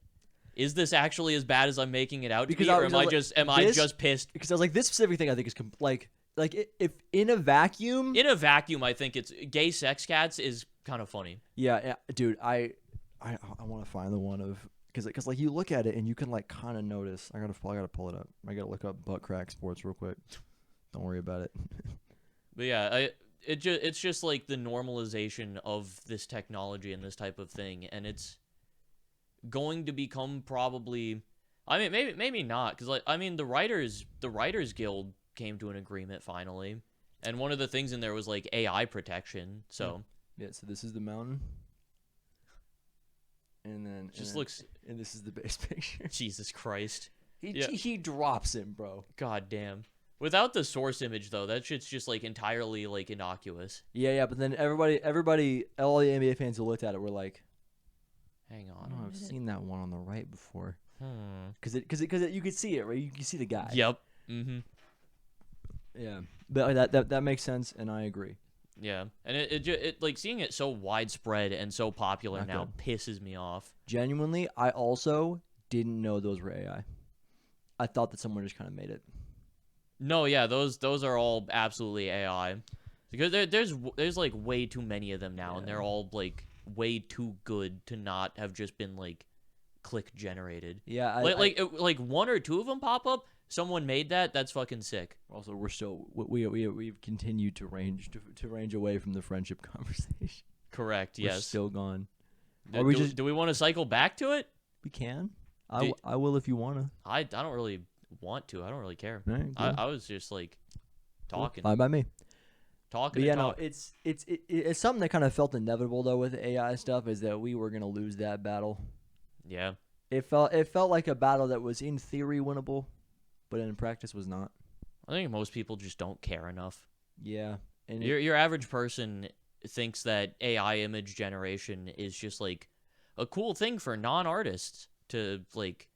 Is this actually as bad as I'm making it out to Because be, or I was am I this- just pissed? Because I was like, this specific thing I think is if in a vacuum. In a vacuum, I think it's gay sex cats is kind of funny. Yeah, dude. I want to find the one of because like you look at it and you can like kind of notice. I gotta pull it up. I gotta look up butt crack sports real quick. Don't worry about it. But yeah, it's just like the normalization of this technology and this type of thing, and it's going to become probably. I mean, maybe not, because like I mean, the writers Guild came to an agreement finally, and one of the things in there was like AI protection. So Yeah. So this is the mountain, and then and this is the base picture. Jesus Christ, He drops him, bro. God damn. Without the source image though, that shit's just like entirely like innocuous. Yeah. But then everybody, all the NBA fans who looked at it were like, Hang on. "Oh, I've seen that one on the right before." Hmm. Because you could see it, right? You can see the guy. Yep. Mm-hmm. Yeah. But that makes sense, and I agree. Yeah, and it like seeing it so widespread and so popular Not now pisses me off. Genuinely, I also didn't know those were AI. I thought that someone just kind of made it. No, yeah, those are all absolutely AI, because there's like way too many of them now, and they're all like way too good to not have just been like click generated. Yeah, like one or two of them pop up. Someone made that. That's fucking sick. Also, we're still we've continued to range away from the friendship conversation. Correct. We're Yes. still gone. Do we want to cycle back to it? We can. I will if you wanna. I don't really want to. I don't really care. All right, I was just like talking, Fine by me. talking. But yeah, and no, talking. it's something that kind of felt inevitable though with AI stuff is that we were gonna lose that battle. Yeah. It felt like a battle that was in theory winnable, but in practice was not. I think most people just don't care enough. Yeah, and Your average person thinks that AI image generation is just like a cool thing for non-artists to like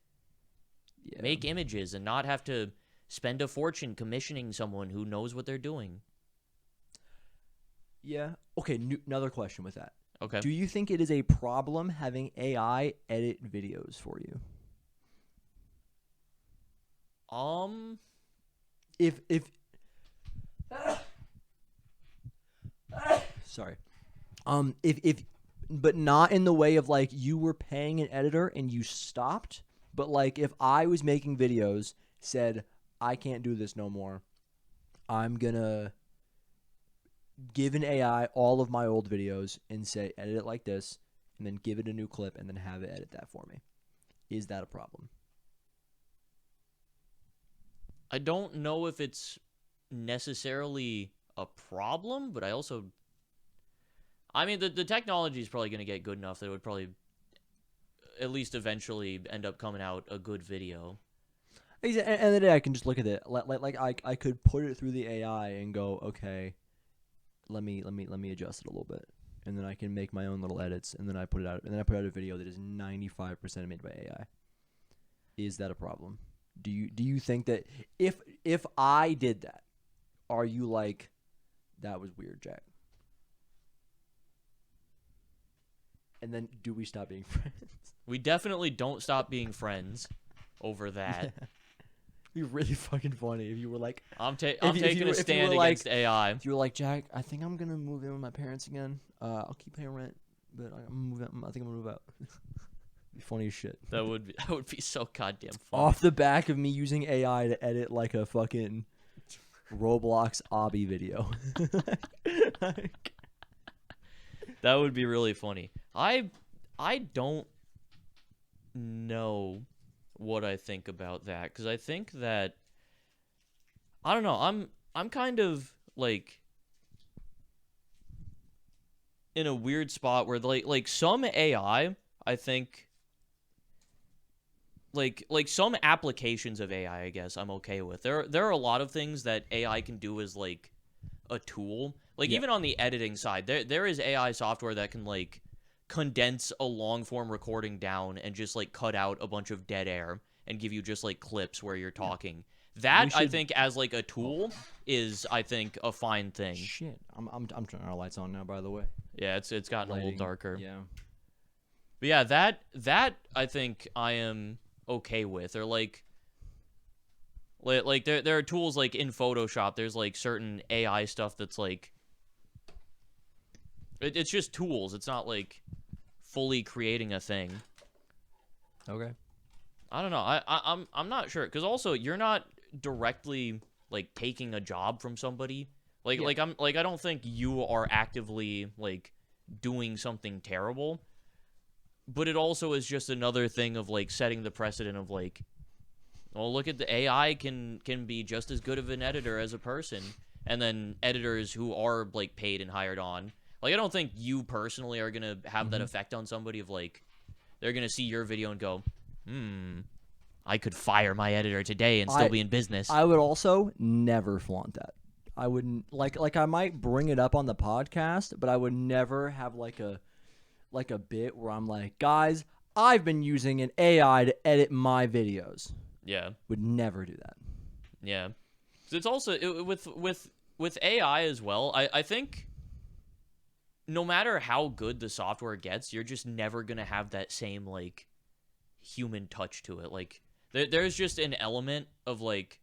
make images and not have to spend a fortune commissioning someone who knows what they're doing. Yeah. Okay. Another question with that. Okay. Do you think it is a problem having AI edit videos for you? If sorry. If but not in the way of like you were paying an editor and you stopped, but like if I was making videos, said I can't do this no more, I'm gonna give an AI all of my old videos and say edit it like this, and then give it a new clip and then have it edit that for me. Is that a problem? I don't know if it's necessarily a problem, but I mean, the technology is probably going to get good enough that it would probably at least eventually end up coming out a good video. And the day I can just look at it like I could put it through the AI and go, okay, let me adjust it a little bit, and then I can make my own little edits, and then I put it out, and then I put out a video that is 95% made by AI. Is that a problem? Do you think that if I did that, are you like, that was weird, Jack? And then do we stop being friends? We definitely don't stop being friends over that. It'd be really fucking funny if you were like, I'm if taking you a were stand like- against AI. if you were like, Jack, I think I'm gonna move in with my parents again. I'll keep paying rent, but I'm moving. I think I'm gonna move out. Be funny as shit. That would be so goddamn funny. Off the back of me using AI to edit like a fucking Roblox obby video. Like, That would be really funny. I don't know what I think about that, because I think that I don't know. I'm kind of like in a weird spot where like some AI, I think like some applications of AI, I guess I'm okay with. There are a lot of things that AI can do as like a tool. Like even on the editing side, there is AI software that can like condense a long form recording down and just like cut out a bunch of dead air and give you just like clips where you're talking. That I should- think as like a tool is I think a fine thing. Shit, I'm turning our lights on now. By the way, Yeah, it's gotten a little Lighting, darker. Yeah. But yeah, that I think I am okay with. Or like there are tools like in Photoshop. There's like certain AI stuff that's like it's just tools. It's not like fully creating a thing. Okay. I don't know. I'm not sure because also you're not directly like taking a job from somebody. Like Yeah. I don't think you are actively like doing something terrible. But it also is just another thing of like setting the precedent of like, well, look at the AI can be just as good of an editor as a person, and then editors who are like paid and hired on. Like I don't think you personally are gonna have that effect on somebody of like they're gonna see your video and go, I could fire my editor today and still be in business. I would also never flaunt that. I wouldn't like I might bring it up on the podcast, but I would never have like a bit where I'm like, guys, I've been using an AI to edit my videos. Yeah. Would never do that. Yeah. So it's also with AI as well. I think no matter how good the software gets, you're just never gonna have that same like human touch to it. Like there's just an element of like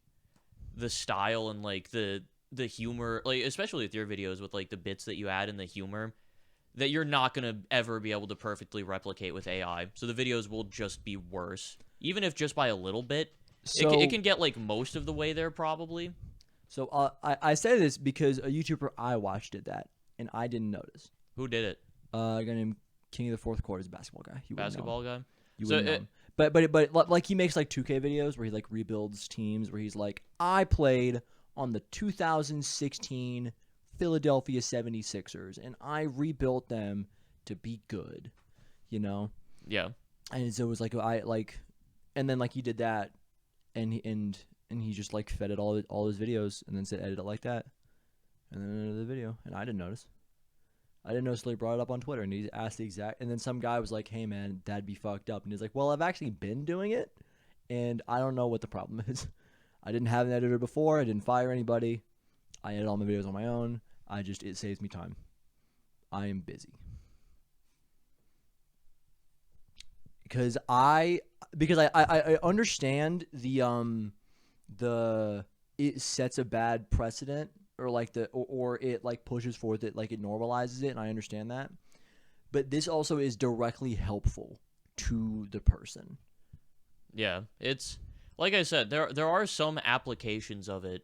the style and like the humor, like especially with your videos with like the bits that you add and the humor that you're not gonna ever be able to perfectly replicate with AI. So the videos will just be worse, even if just by a little bit. So It can get like most of the way there probably. So I say this because a YouTuber I watched did that, and I didn't notice. Who did it? A guy named King of the Fourth Quarter is a basketball guy. You wouldn't know him. Basketball guy. You So wouldn't know him. But like he makes like 2K videos where he like rebuilds teams where he's like, I played on the 2016 Philadelphia 76ers and I rebuilt them to be good, you know? Yeah. And so it was like and then like he did that and he just like fed it all his videos and then said edit it like that. And then edited the video and I didn't notice. I didn't notice till he brought it up on Twitter and he asked the exact. And then some guy was like, "Hey man, that'd be fucked up." And he's like, "Well, I've actually been doing it, and I don't know what the problem is. I didn't have an editor before. I didn't fire anybody. I edit all my videos on my own. It saves me time. I am busy because I understand the it sets a bad precedent." Or like or it like pushes forth it, like it normalizes it, and I understand that. But this also is directly helpful to the person. Yeah. It's like I said, there are some applications of it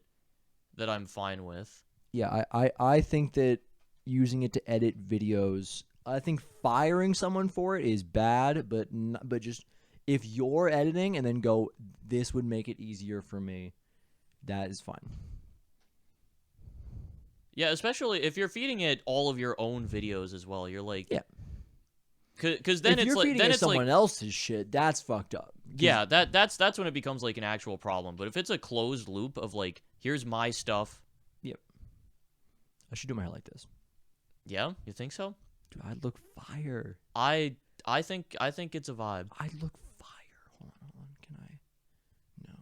that I'm fine with. Yeah, I think that using it to edit videos, I think firing someone for it is bad, but just if you're editing and then go, this would make it easier for me, that is fine. Yeah, especially if you're feeding it all of your own videos as well. You're like, Yeah. Because then if it's you're like feeding then it it's someone like else's shit, that's fucked up. yeah, that's when it becomes like an actual problem. But if it's a closed loop of like, here's my stuff. Yep. I should do my hair like this. Yeah, you think so? Dude, I'd look fire. I think it's a vibe. I'd look fire. Hold on. Can I? No.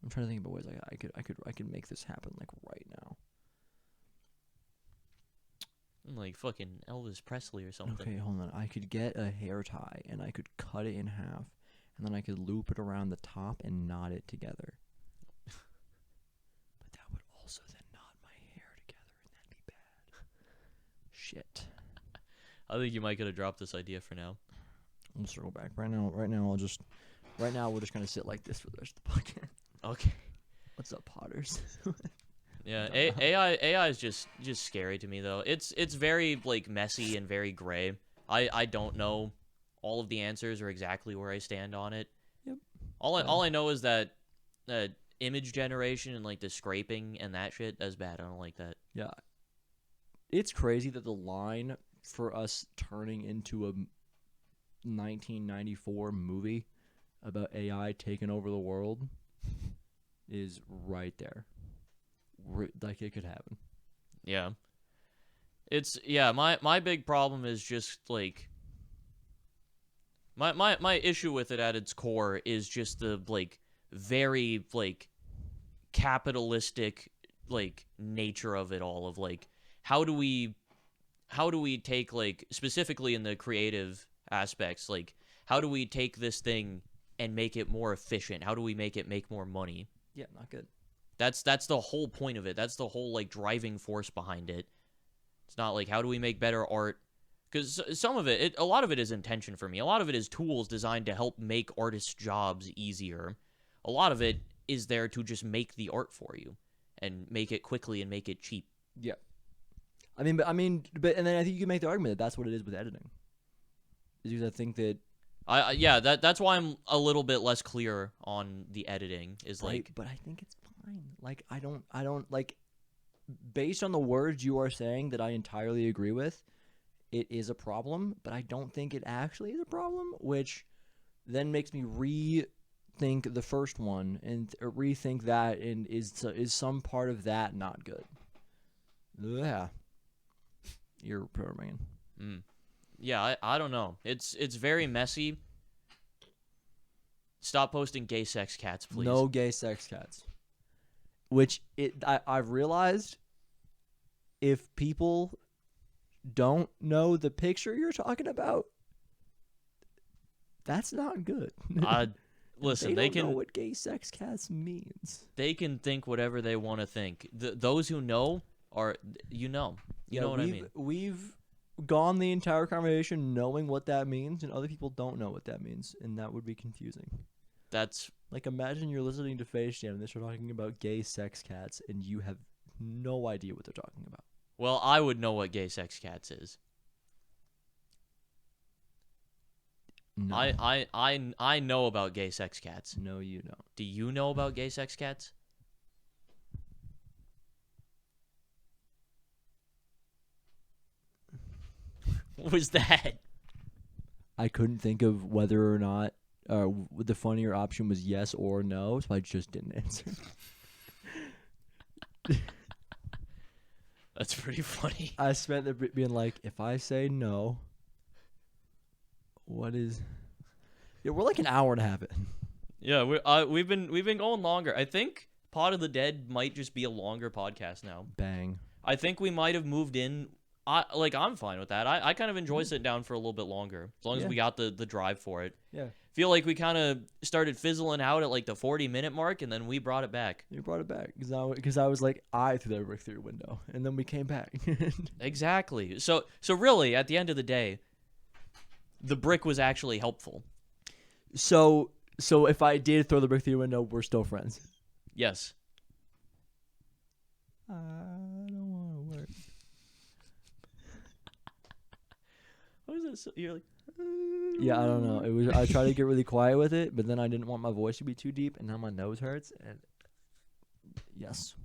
I'm trying to think about ways I could make this happen like right now. Like fucking Elvis Presley or something. Okay, hold on. I could get a hair tie and I could cut it in half, and then I could loop it around the top and knot it together. But that would also then knot my hair together, and that'd be bad. Shit. I think you might get to drop this idea for now. We'll circle back. Right now we're just gonna sit like this for the rest of the podcast. Okay. What's up, Potters? Yeah, AI is just scary to me though. It's very like messy and very gray. I don't know all of the answers or exactly where I stand on it. Yep. All I know is that image generation and like the scraping and that shit is bad. I don't like that. Yeah. It's crazy that the line for us turning into a 1994 movie about AI taking over the world is right there. Like it could happen. Yeah. My big problem is just like my issue with it at its core is just the like very like capitalistic like nature of it all, of like how do we take, like, specifically in the creative aspects, like how do we take this thing and make it more efficient? How do we make it make more money? Yeah, not good. That's the whole point of it. That's the whole like driving force behind it. It's not like how do we make better art, because some of it, a lot of it is intention for me. A lot of it is tools designed to help make artists' jobs easier. A lot of it is there to just make the art for you and make it quickly and make it cheap. Yeah. And then I think you can make the argument that that's what it is with editing. Because I think that that's why I'm a little bit less clear on the editing. Is like, but I think it's fine. Like I don't like, based on the words you are saying that I entirely agree with, it is a problem, but I don't think it actually is a problem, which then makes me rethink the first one and rethink that, and is some part of that not good? Yeah. You're programming. Yeah, I don't know. It's very messy. Stop posting gay sex cats, please. No gay sex cats. Which I've realized, if people don't know the picture you're talking about, that's not good. Listen, they don't know what gay sex cats means. They can think whatever they want to think. Those who know are, you know what I mean. We've gone the entire conversation knowing what that means, and other people don't know what that means, and that would be confusing. That's like, imagine you're listening to Face Jam and they start talking about gay sex cats, and you have no idea what they're talking about. Well, I would know what gay sex cats is. No. I know about gay sex cats. No, you don't. Do you know about gay sex cats? What was that? I couldn't think of whether or not the funnier option was yes or no, so I just didn't answer. That's pretty funny. I spent the being like, if I say no, what is? Yeah, we're like an hour and a half in. Yeah, we've been going longer. I think Pod of the Dead might just be a longer podcast now. Bang. I think we might have moved in. I'm fine with that. I kind of enjoy sitting down for a little bit longer, as long as we got the drive for it. Yeah. Feel like we kind of started fizzling out at like the 40-minute mark, and then we brought it back. You brought it back because I was like, I threw that brick through your window, and then we came back. Exactly. So really, at the end of the day, the brick was actually helpful. So if I did throw the brick through your window, we're still friends. Yes. I don't want to work. What was that? You're like, yeah, I don't know. It was. I tried to get really quiet with it, but then I didn't want my voice to be too deep, and now my nose hurts. And yes.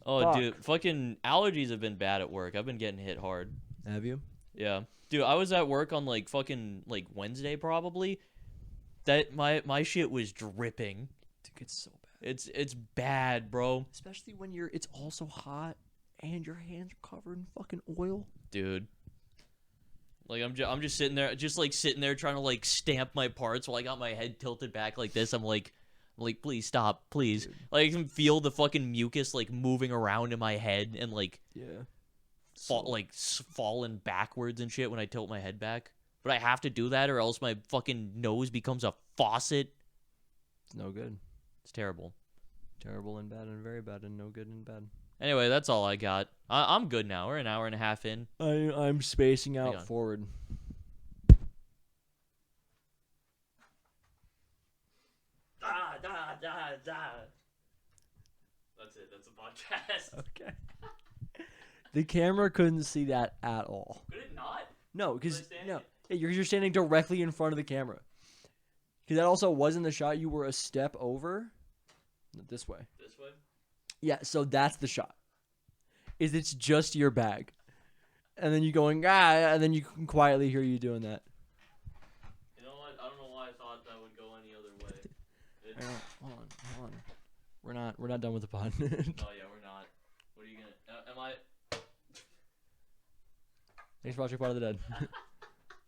Oh, dude, fucking allergies have been bad at work. I've been getting hit hard. Have you? Yeah, dude. I was at work on like fucking like Wednesday probably. That my shit was dripping. Dude, it's so bad. It's bad, bro. Especially when it's also hot and your hands are covered in fucking oil. Dude. Like I'm just sitting there, trying to like stamp my parts while I got my head tilted back like this. I'm like, please stop, please. Dude. Like I can feel the fucking mucus like moving around in my head and like falling backwards and shit when I tilt my head back. But I have to do that or else my fucking nose becomes a faucet. It's no good. It's terrible. Terrible and bad and very bad and no good and bad. Anyway, that's all I got. I'm good now. We're an hour and a half in. I'm spacing out forward. That's it. That's a podcast. Okay. The camera couldn't see that at all. Could it not? No, because you're standing directly in front of the camera. Because that also wasn't the shot. You were a step over. This way. This way? Yeah, so that's the shot. It's just your bag. And then you going, and then you can quietly hear you doing that. You know what? I don't know why I thought that would go any other way. Hold on. We're not done with the pod. Oh yeah, we're not. What are you gonna am I Thanks for watching Part of the Dead.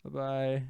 Bye-bye.